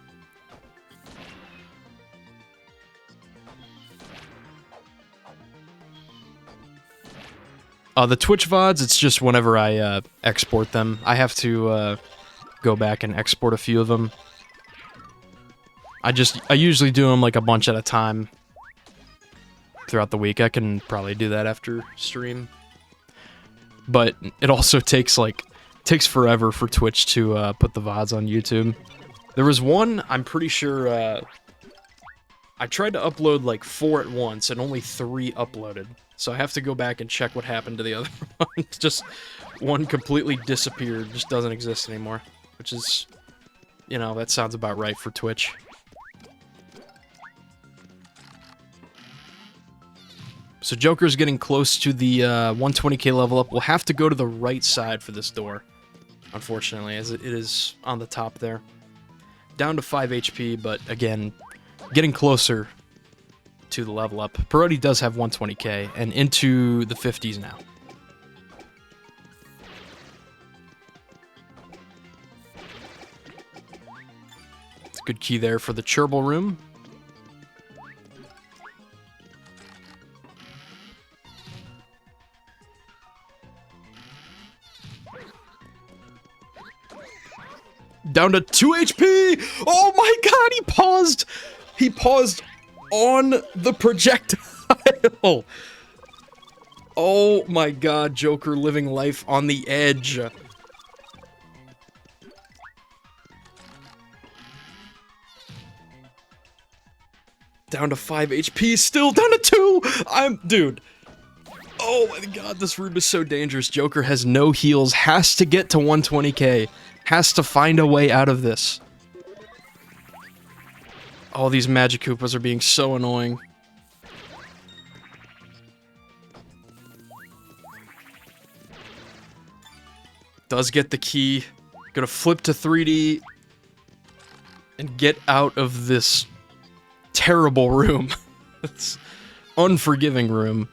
The Twitch VODs, it's just whenever I export them. I have to go back and export a few of them. I usually do them like a bunch at a time throughout the week. I can probably do that after stream. But it also takes forever for Twitch to put the VODs on YouTube. There was one, I'm pretty sure, I tried to upload like 4 at once and only 3 uploaded. So I have to go back and check what happened to the other one. Just one completely disappeared, just doesn't exist anymore. Which is, you know, that sounds about right for Twitch. So Joker's getting close to the 120k level up. We'll have to go to the right side for this door, unfortunately, as it is on the top there. Down to 5 HP, but again, getting closer to the level up. Perodi does have 120k, and into the 50s now. It's a good key there for the Cherble Room. Down to 2 HP! Oh my god, he paused! He paused on the projectile! Oh my god, Joker living life on the edge. Down to 5 HP, still down to 2! Dude. Oh my god, this room is so dangerous. Joker has no heals, has to get to 120k. Has to find a way out of this. All these Magic Koopas are being so annoying. Does get the key. Gonna flip to 3D. And get out of this terrible room. This unforgiving room.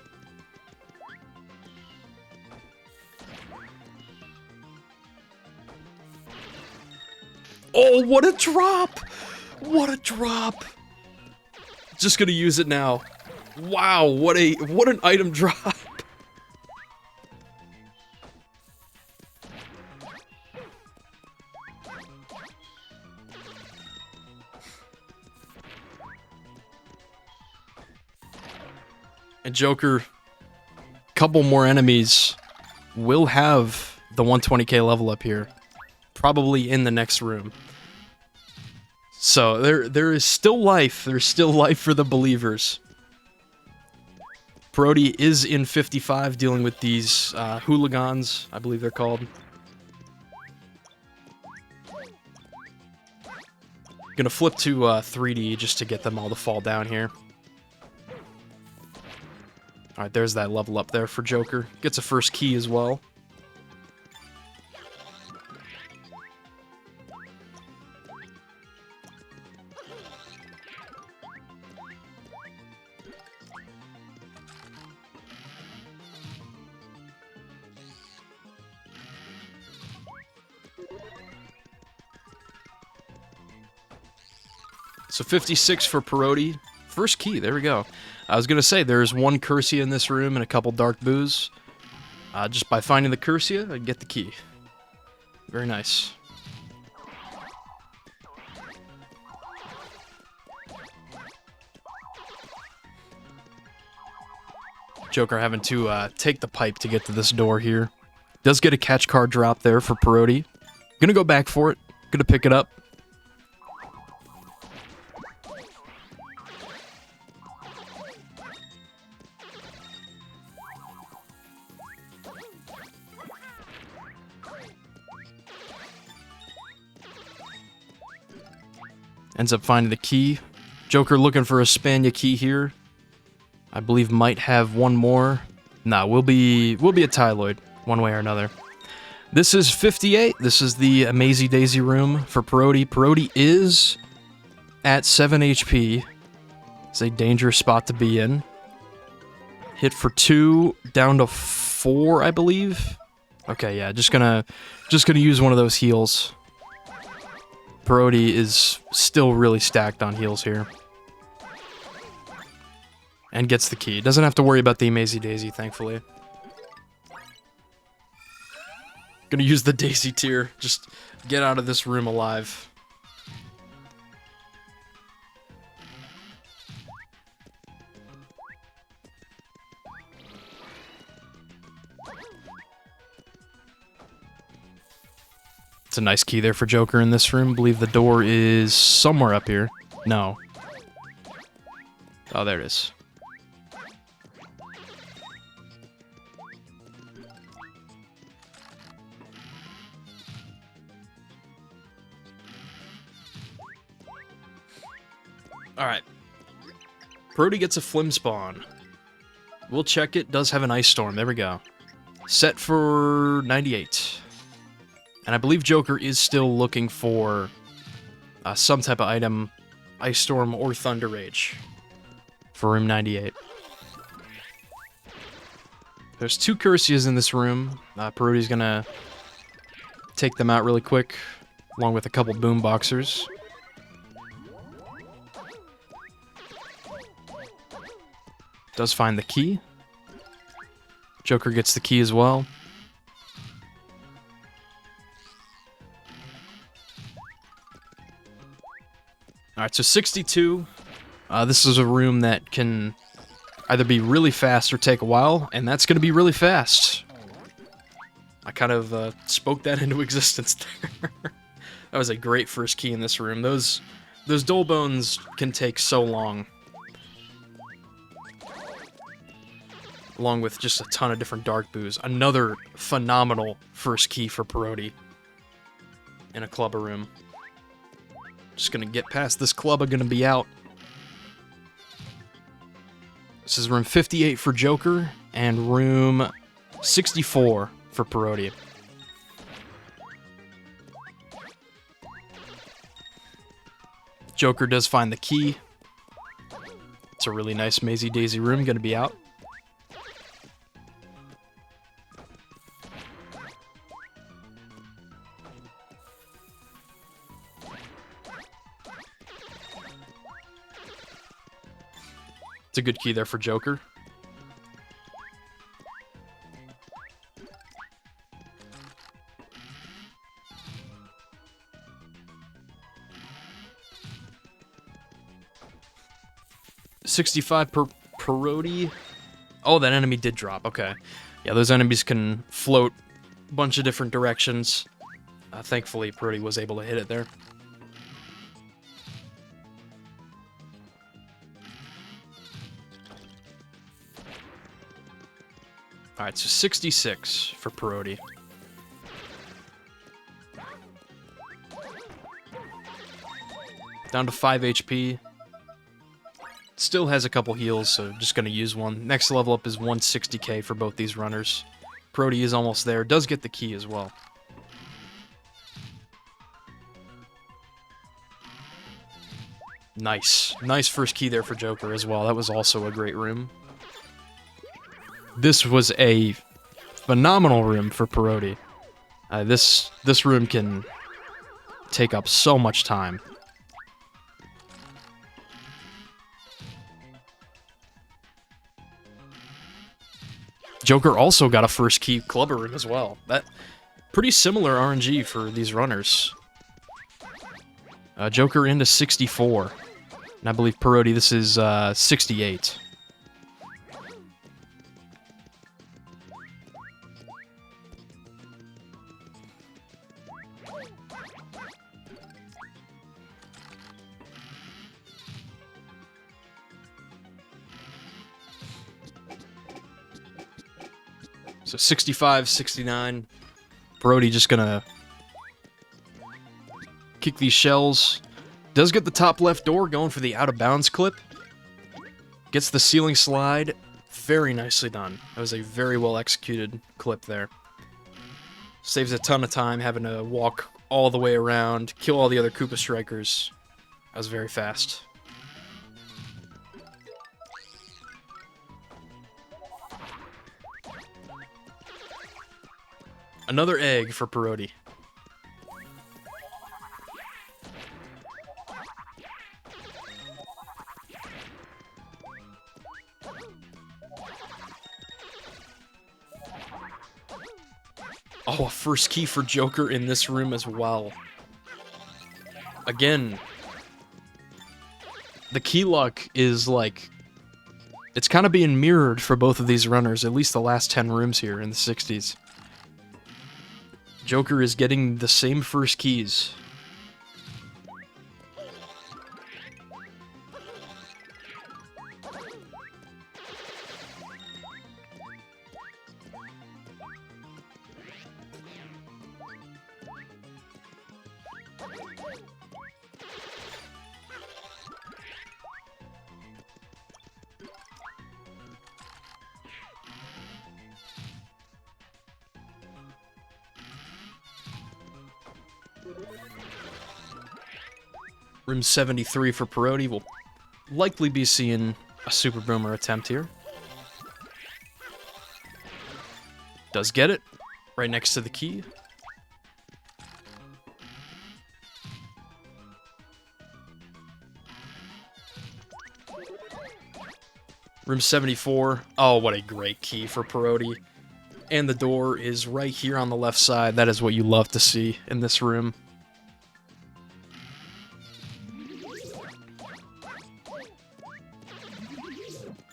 Oh, what a drop! What a drop! Just gonna use it now. Wow, what an item drop! And Joker, couple more enemies, will have the 120k level up here. Probably in the next room. So there is still life. There's still life for the believers. Perodi is in 55 dealing with these hooligans, I believe they're called. Gonna flip to 3D just to get them all to fall down here. Alright, there's that level up there for Joker. Gets a first key as well. So 56 for Perodi. First key, there we go. I was going to say, there's one Cursia in this room and a couple Dark Boos. Just by finding the Cursia, I get the key. Very nice. Joker having to take the pipe to get to this door here. Does get a catch card drop there for Perodi. Gonna go back for it. Gonna pick it up. Ends up finding the key. Joker looking for a Spania key here. I believe might have one more. Nah, we'll be a Tyloid, one way or another. This is 58. This is the Amazy Daisy room for Perodi. Perodi is at 7 HP. It's a dangerous spot to be in. Hit for 2, down to 4, I believe. Okay, yeah, just gonna use one of those heals. Perodi is still really stacked on heals here. And gets the key. Doesn't have to worry about the Amazy Daisy, thankfully. Gonna use the Daisy tier. Just get out of this room alive. It's a nice key there for Joker in this room. I believe the door is somewhere up here. No. Oh, there it is. Alright. Perodi gets a Flim Spawn. We'll check it. Does have an Ice Storm. There we go. Set for 98. And I believe Joker is still looking for some type of item, Ice Storm or Thunder Rage, for room 98. There's 2 Cursias in this room. Perodi's gonna take them out really quick, along with a couple Boom Boxers. Does find the key. Joker gets the key as well. Alright, so 62. This is a room that can either be really fast or take a while, and that's going to be really fast. I kind of spoke that into existence there. That was a great first key in this room. Those Dole Bones can take so long. Along with just a ton of different Dark Boos. Another phenomenal first key for Perodi in a Clubber room. Just gonna get past this club, I'm gonna be out. This is room 58 for Joker, and room 64 for Perodi. Joker does find the key. It's a really nice Amazy Daisy room, gonna be out. It's a good key there for Joker. $65 per Perodi. Oh, that enemy did drop. Okay. Yeah, those enemies can float a bunch of different directions. Thankfully, Perodi was able to hit it there. Alright, so 66 for Perodi. Down to 5 HP. Still has a couple heals, so just gonna use one. Next level up is 160k for both these runners. Perodi is almost there. Does get the key as well. Nice. Nice first key there for Joker as well. That was also a great room. This was a phenomenal room for Perodi. This room can take up so much time. Joker also got a first key Clubber room as well. That pretty similar RNG for these runners. Joker into 64. And I believe Perodi, this is 68. So 65, 69. Perodi just gonna kick these shells. Does get the top left door going for the out of bounds clip. Gets the ceiling slide. Very nicely done. That was a very well executed clip there. Saves a ton of time having to walk all the way around, kill all the other Koopa Strikers. That was very fast. Another egg for Perodi. Oh, a first key for Joker in this room as well. Again, the key luck is like... It's kind of being mirrored for both of these runners, at least the last 10 rooms here in the 60s. Joker is getting the same first keys. Room 73 for Perodi. We'll likely be seeing a Super Boomer attempt here. Does get it. Right next to the key. Room 74. Oh, what a great key for Perodi. And the door is right here on the left side. That is what you love to see in this room.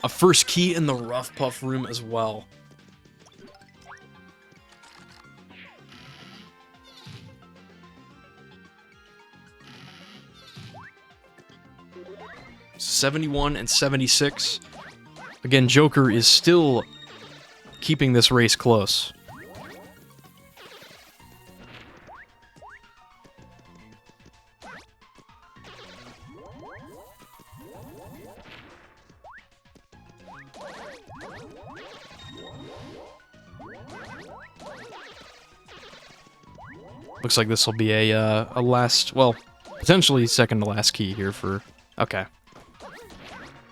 A first key in the Rough Puff room as well. '71 and 76. Again, Joker is still keeping this race close. Looks like this will be a last, well, potentially second to last key here for... Okay.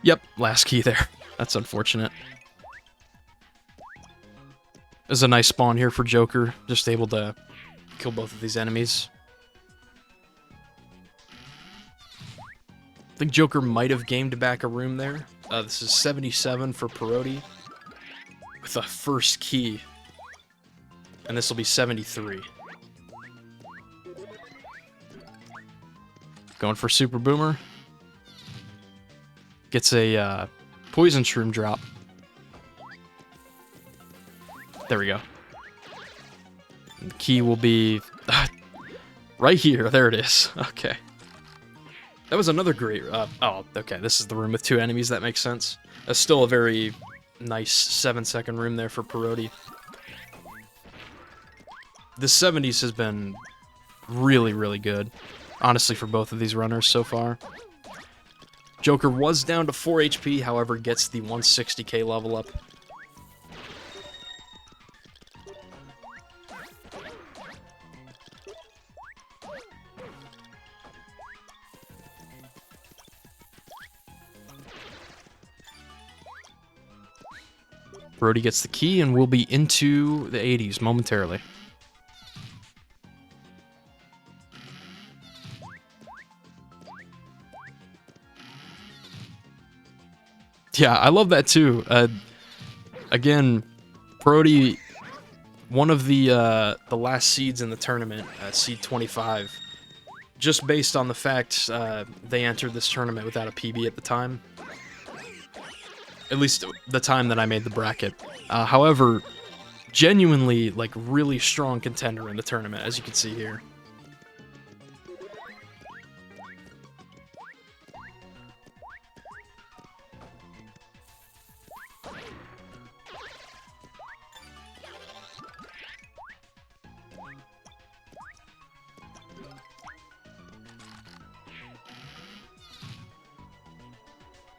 Yep, last key there. That's unfortunate. There's a nice spawn here for Joker, just able to kill both of these enemies. I think Joker might have gamed back a room there. This is 77 for Perodi with a first key. And this will be 73. Going for Super Boomer. Gets a Poison Shroom drop. There we go. And the key will be right here. There it is. Okay. That was another great... oh, okay. This is the room with two enemies. That makes sense. That's still a very nice 7-second room there for Perodi. The 70s has been really, really good. Honestly, for both of these runners so far. Joker was down to 4 HP, however, gets the 160k level up. Perodi gets the key, and we'll be into the 80s momentarily. Yeah, I love that too. Again, Perodi, one of the last seeds in the tournament, seed 25, just based on the fact they entered this tournament without a PB at the time. At least the time that I made the bracket. However, genuinely, like, really strong contender in the tournament, as you can see here.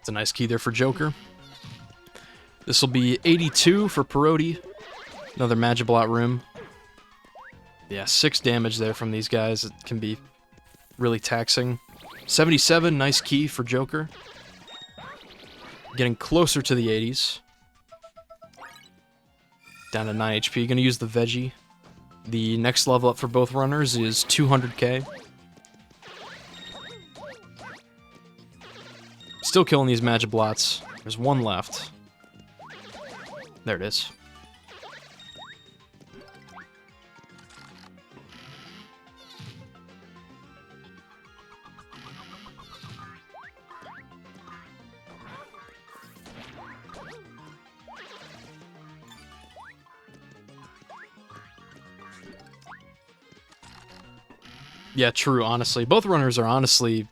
It's a nice key there for Joker. This will be 82 for Perodi. Another Magiblot room. Yeah, 6 damage there from these guys. It can be really taxing. 77, nice key for Joker. Getting closer to the 80s. Down to 9 HP. Gonna use the Veggie. The next level up for both runners is 200k. Still killing these Magiblots. There's one left. There it is. Yeah, true, honestly. Both runners are honestly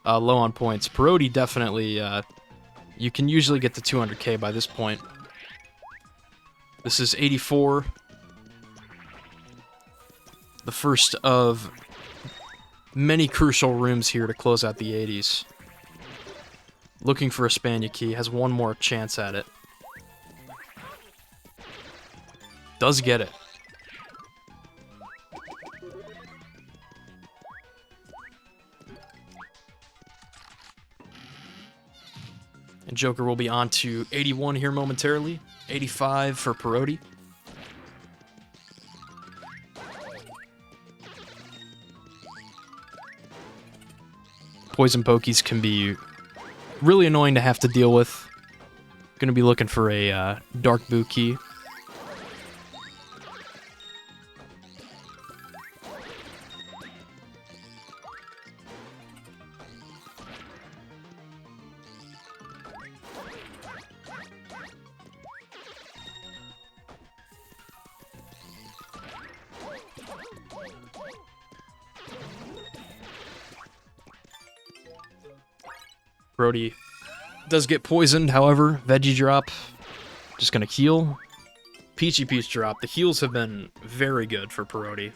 low on points. Perodi definitely, you can usually get to 200k by this point. This is 84. The first of many crucial rooms here to close out the 80s. Looking for a Spania key, has one more chance at it. Does get it. And Joker will be on to 81 here momentarily. 85 for Perodi. Poison Pokies can be really annoying to have to deal with. Gonna be looking for a Dark Boo key. Perodi does get poisoned, however. Veggie drop. Just gonna heal. Peachy Peach drop. The heals have been very good for Perodi.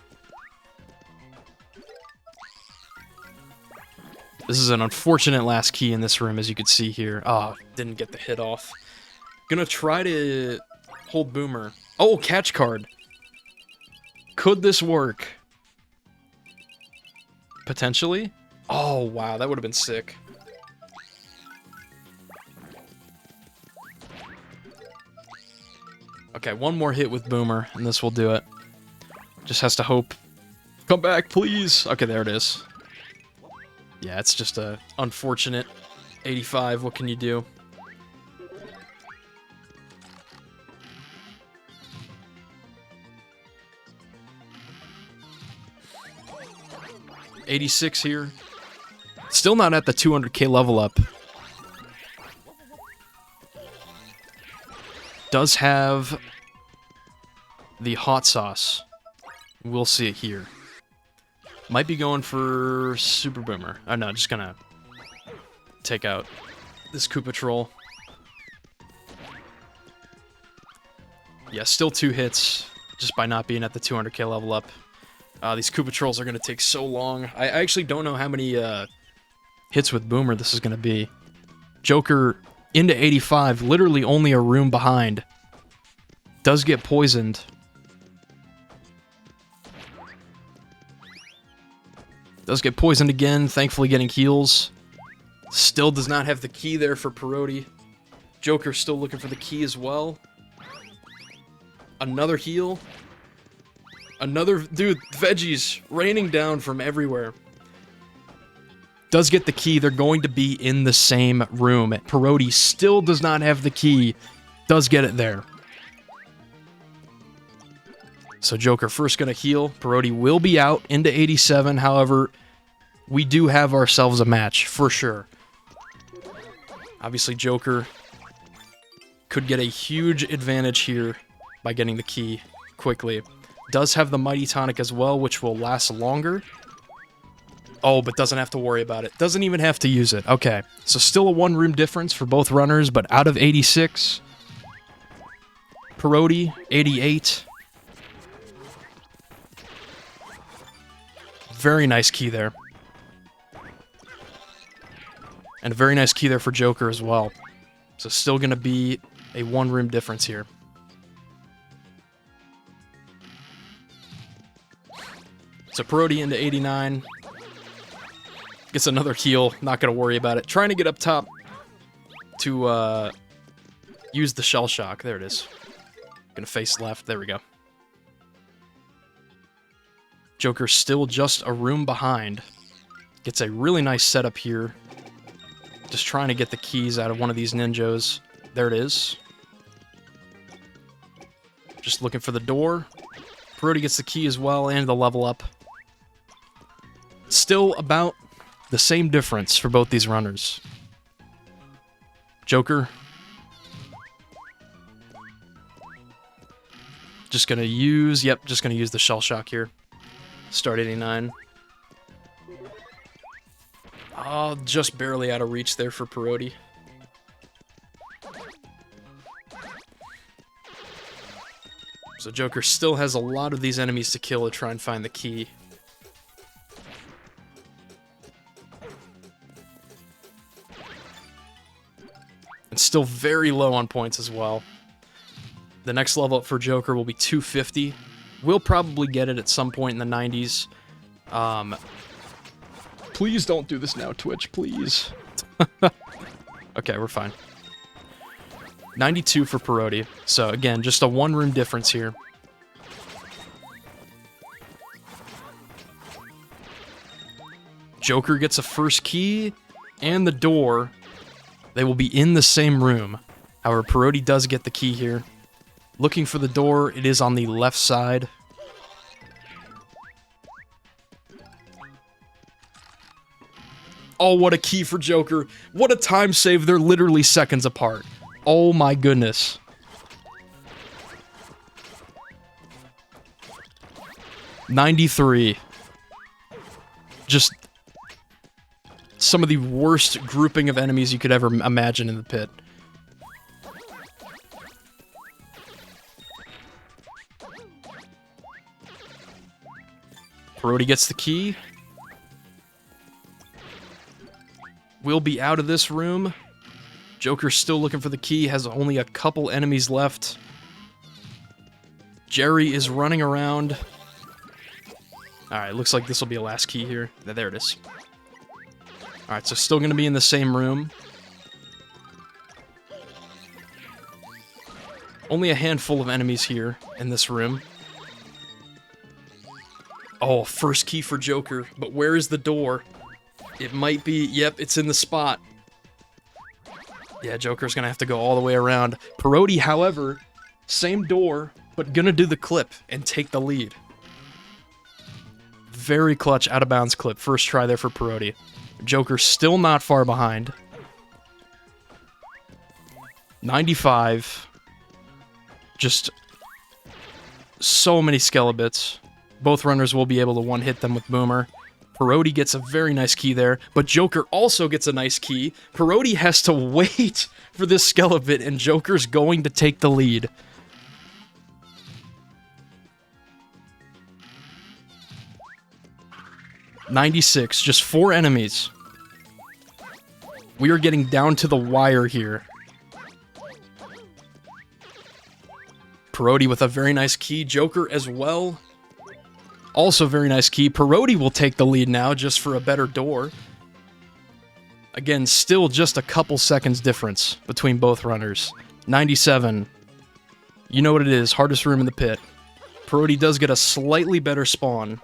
This is an unfortunate last key in this room, as you can see here. Ah, oh, didn't get the hit off. Gonna try to hold Boomer. Oh, catch card. Could this work? Potentially? Oh, wow, that would have been sick. Okay, one more hit with Boomer, and this will do it. Just has to hope. Come back, please! Okay, there it is. Yeah, it's just a unfortunate 85. What can you do? $86 here. Still not at the 200k level up. Does have the hot sauce. We'll see it here. Might be going for Super Boomer. Oh no, just gonna take out this Koopa Troll. Yeah, still 2 hits just by not being at the 200k level up. These Koopa Trolls are gonna take so long. I actually don't know how many hits with Boomer this is gonna be. Joker into 85, literally only a room behind. Does get poisoned. Does get poisoned again, thankfully getting heals. Still does not have the key there for Perodi. Joker's still looking for the key as well. Another heal. Another, dude, veggies raining down from everywhere. Does get the key. They're going to be in the same room. Perodi still does not have the key. Does get it there. So Joker first going to heal. Perodi will be out into 87. However, we do have ourselves a match for sure. Obviously, Joker could get a huge advantage here by getting the key quickly. Does have the Mighty Tonic as well, which will last longer. Oh, but doesn't have to worry about it. Doesn't even have to use it. Okay, so still a 1-room difference for both runners, but out of 86. Perodi, 88. Very nice key there. And a very nice key there for Joker as well. So still going to be a one-room difference here. So Perodi into 89. Gets another heal. Not going to worry about it. Trying to get up top to use the Shell Shock. There it is. Going to face left. There we go. Joker still just a room behind. Gets a really nice setup here. Just trying to get the keys out of one of these ninjas. There it is. Just looking for the door. Perodi gets the key as well and the level up. Still about the same difference for both these runners. Joker. Just gonna use, just gonna use the Shell Shock here. Start 89. Oh, just barely out of reach there for Perodi. So Joker still has a lot of these enemies to kill to try and find the key. And still very low on points as well. The next level up for Joker will be 250. We'll probably get it at some point in the 90s. Please don't do this now, Twitch, please. Okay, we're fine. 92 for Perodi. So again, just a one-room difference here. Joker gets a first key and the door. They will be in the same room. However, Perodi does get the key here. Looking for the door, it is on the left side. Oh, what a key for Joker. What a time save. They're literally seconds apart. Oh my goodness. $93. Just some of the worst grouping of enemies you could ever imagine in the pit. Perodi gets the key. We'll be out of this room. Joker's still looking for the key, has only a couple enemies left. Jerry is running around. Alright, looks like this will be a last key here. There it is. Alright, so still going to be in the same room. Only a handful of enemies here in this room. Oh, first key for Joker, but where is the door? It might be, yep, it's in the spot. Yeah, Joker's gonna have to go all the way around. Perodi, however, same door, but gonna do the clip and take the lead. Very clutch out-of-bounds clip. First try there for Perodi. Joker still not far behind. 95. Just so many skelebits. Both runners will be able to one-hit them with Boomer. Perodi gets a very nice key there, but Joker also gets a nice key. Perodi has to wait for this skelebit, and Joker's going to take the lead. $96, just 4 enemies. We are getting down to the wire here. Perodi with a very nice key. Joker as well. Also very nice key. Perodi will take the lead now just for a better door. Again, still just a couple seconds difference between both runners. 97. You know what it is. Hardest room in the pit. Perodi does get a slightly better spawn.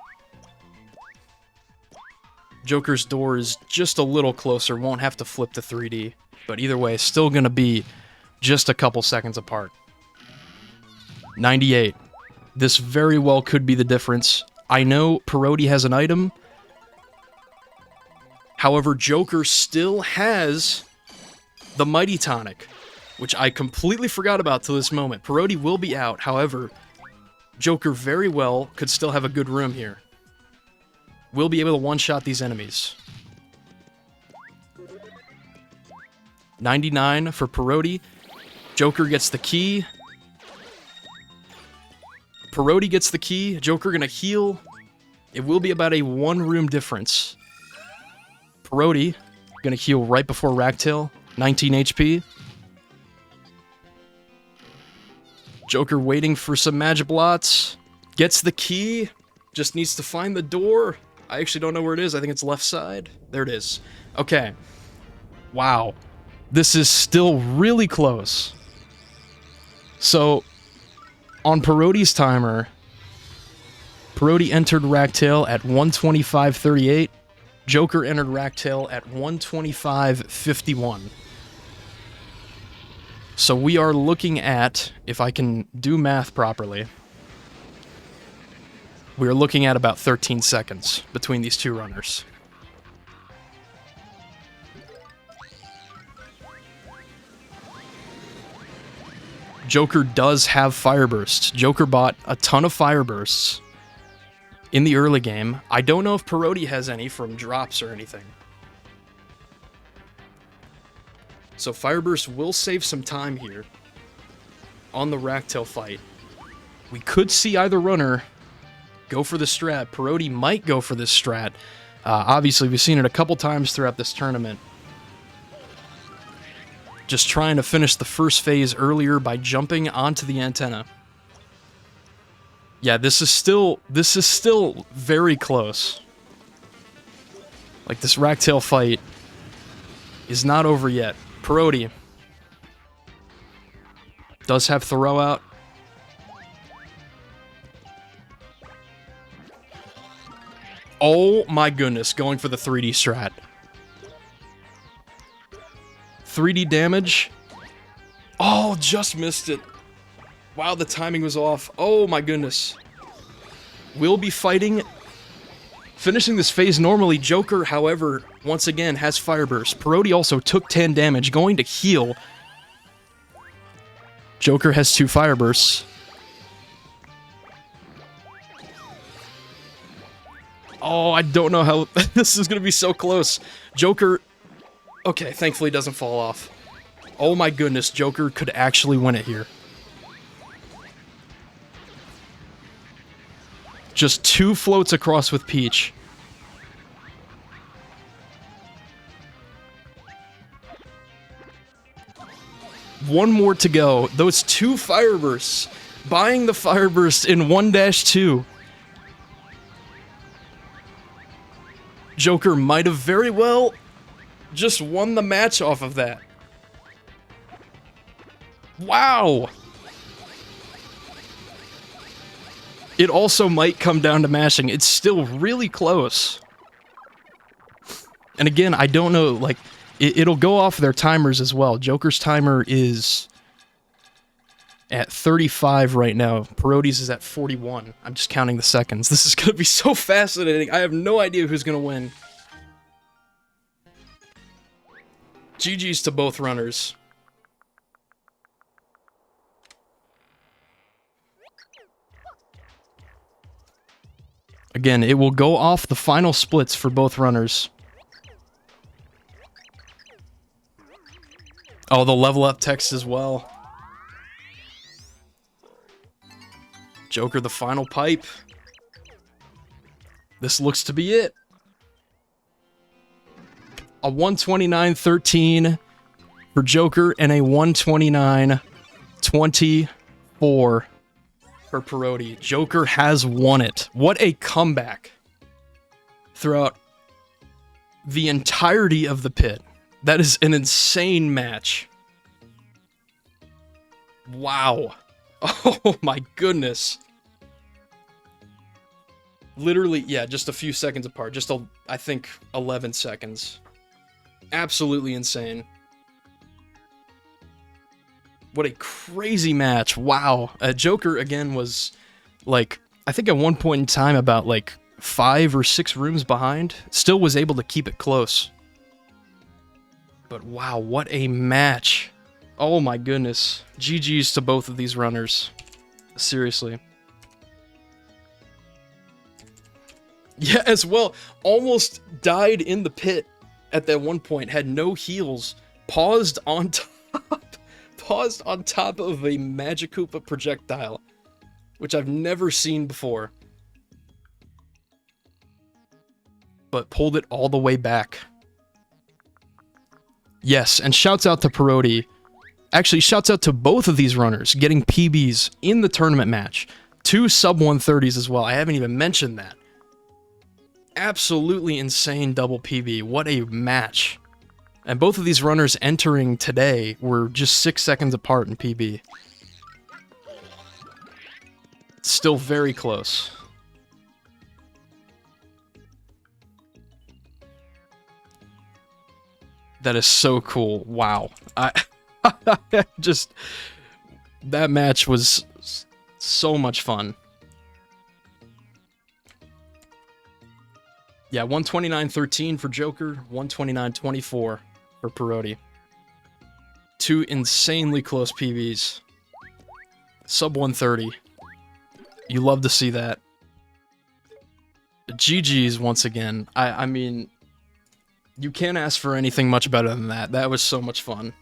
Joker's door is just a little closer. Won't have to flip to 3D. But either way, still going to be just a couple seconds apart. 98. This very well could be the difference. I know Perodi has an item. However, Joker still has the Mighty Tonic, which I completely forgot about till this moment. Perodi will be out. However, Joker very well could still have a good room here. Will be able to one-shot these enemies. 99 for Perodi. Joker gets the key. Perodi gets the key. Joker gonna heal. It will be about a one-room difference. Perodi Gonna heal right before Ragtail. 19 HP. Joker waiting for some Magiblots. Gets the key. Just needs to find the door. I actually don't know where it is. I think it's left side. There it is. Okay. Wow. This is still really close. So, on Perodi's timer, Perodi entered Ragtail at 125.38. Joker entered Ragtail at 125.51. So we are looking at, if I can do math properly, we are looking at about 13 seconds between these two runners. Joker does have Fire Bursts. Joker bought a ton of Fire Bursts in the early game. I don't know if Perodi has any from drops or anything. So Fire Burst will save some time here on the Ragtail fight. We could see either runner go for the strat. Perodi might go for this strat. Obviously, we've seen it a couple times throughout this tournament. Just trying to finish the first phase earlier by jumping onto the antenna. Yeah, this is still very close. Like, this Ragtail fight is not over yet. Perodi does have throw out. Oh my goodness, going for the 3D strat. 3D damage. Oh, just missed it. Wow, the timing was off. Oh my goodness. We'll be fighting, finishing this phase normally. Joker, however, once again has Fire Burst. Perodi also took 10 damage, going to heal. Joker has 2 Fire Bursts. Oh, I don't know how this is going to be so close. Joker, okay, thankfully doesn't fall off. Oh my goodness, Joker could actually win it here. Just 2 floats across with Peach. One more to go. Those 2 Fire Bursts. Buying the Fire Burst in 1-2. Joker might have very well just won the match off of that. Wow! It also might come down to mashing. It's still really close. And again, I don't know, like, it'll go off their timers as well. Joker's timer is at 35 right now. Perodi's is at 41. I'm just counting the seconds. This is going to be so fascinating. I have no idea who's going to win. GG's to both runners. Again, it will go off the final splits for both runners. Oh, the level up text as well. Joker, the final pipe. This looks to be it. A 129.13 for Joker and a 129.24 for Perodi. Joker has won it. What a comeback throughout the entirety of the pit. That is an insane match. Wow. Oh my goodness. Literally, yeah, just a few seconds apart. Just, I think, 11 seconds. Absolutely insane. What a crazy match. Wow. Joker, again, was, like, I think at one point in time about, like, 5 or 6 rooms behind. Still was able to keep it close. But wow, what a match. Oh my goodness. GG's to both of these runners. Seriously. Yeah, as well. Almost died in the pit at that one point. Had no heals. Paused on top. Paused on top of a Magikoopa projectile. Which I've never seen before. But pulled it all the way back. Yes, and shouts out to Perodi. Actually, shouts out to both of these runners getting PBs in the tournament match. 2 sub-130s as well. I haven't even mentioned that. Absolutely insane double PB. What a match. And both of these runners entering today were just 6 seconds apart in PB. Still very close. That is so cool. Wow. Just, that match was so much fun. Yeah, 129.13 for Joker, 129.24 for Perodi. 2 insanely close PBs. Sub 130. You love to see that. GG's once again. I mean, you can't ask for anything much better than that. That was so much fun.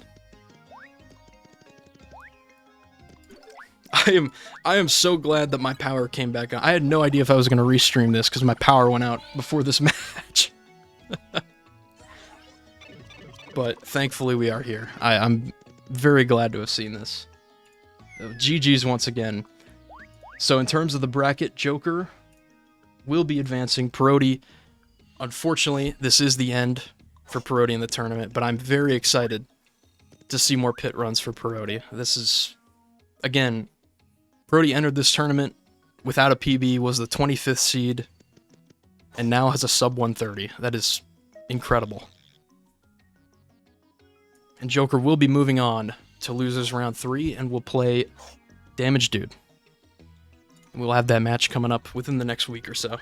I am so glad that my power came back on. I had no idea if I was going to restream this because my power went out before this match. But thankfully we are here. I'm very glad to have seen this. GG's once again. So in terms of the bracket, Joker will be advancing. Perodi, unfortunately, this is the end for Perodi in the tournament, but I'm very excited to see more pit runs for Perodi. This is, again, Perodi entered this tournament without a PB, was the 25th seed, and now has a sub 130. That is incredible. And Joker will be moving on to losers round 3, and will play Damage Dude. We'll have that match coming up within the next week or so.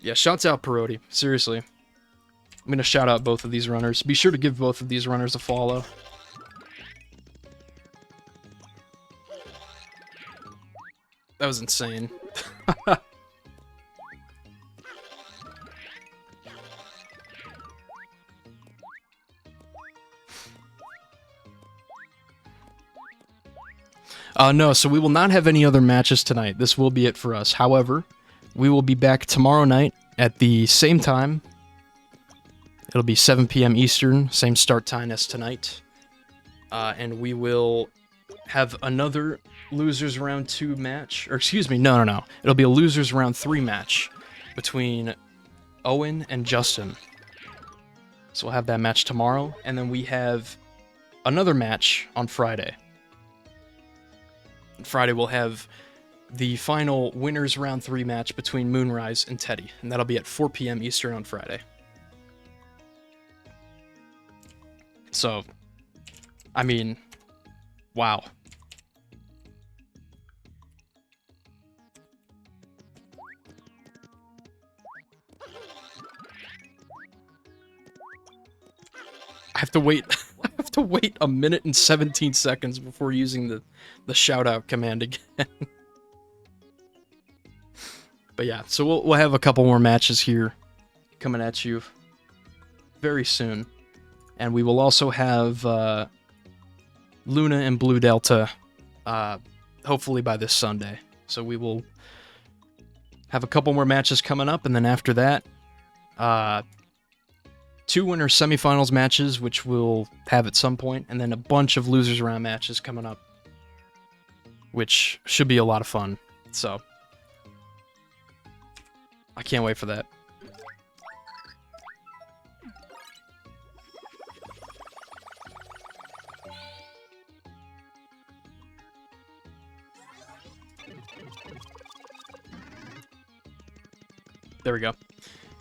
Yeah, shouts out Perodi. Seriously. I'm going to shout out both of these runners. Be sure to give both of these runners a follow. That was insane. No, so we will not have any other matches tonight. This will be it for us. However, we will be back tomorrow night at the same time. It'll be 7 p.m. Eastern, same start time as tonight. And we will have another Losers Round 2 match. Or excuse me, no. It'll be a Losers Round 3 match between Owen and Justin. So we'll have that match tomorrow. And then we have another match on Friday. Friday we'll have the final Winners Round 3 match between Moonrise and Teddy, and that'll be at 4 p.m. Eastern on Friday. So, I mean, wow. I have to wait. I have to wait a minute and 17 seconds before using the shout out command again. But yeah, so we'll have a couple more matches here coming at you very soon. And we will also have Luna and Blue Delta hopefully by this Sunday. So we will have a couple more matches coming up, and then after that, 2 winner semifinals matches, which we'll have at some point, and then a bunch of losers round matches coming up, which should be a lot of fun. So I can't wait for that. There we go.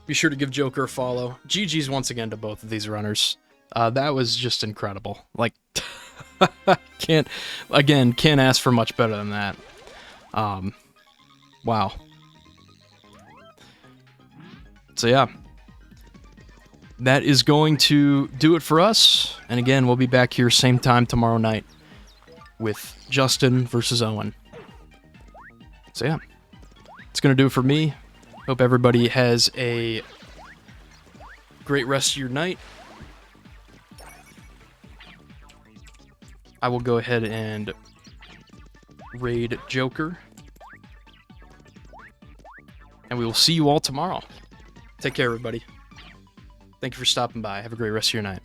Be sure to give Joker a follow. GG's once again to both of these runners. That was just incredible. Like, can't ask for much better than that. Wow. So yeah, that is going to do it for us. And again, we'll be back here same time tomorrow night with Justin versus Owen. So yeah, it's going to do it for me. Hope everybody has a great rest of your night. I will go ahead and raid Joker. And we will see you all tomorrow. Take care, everybody. Thank you for stopping by. Have a great rest of your night.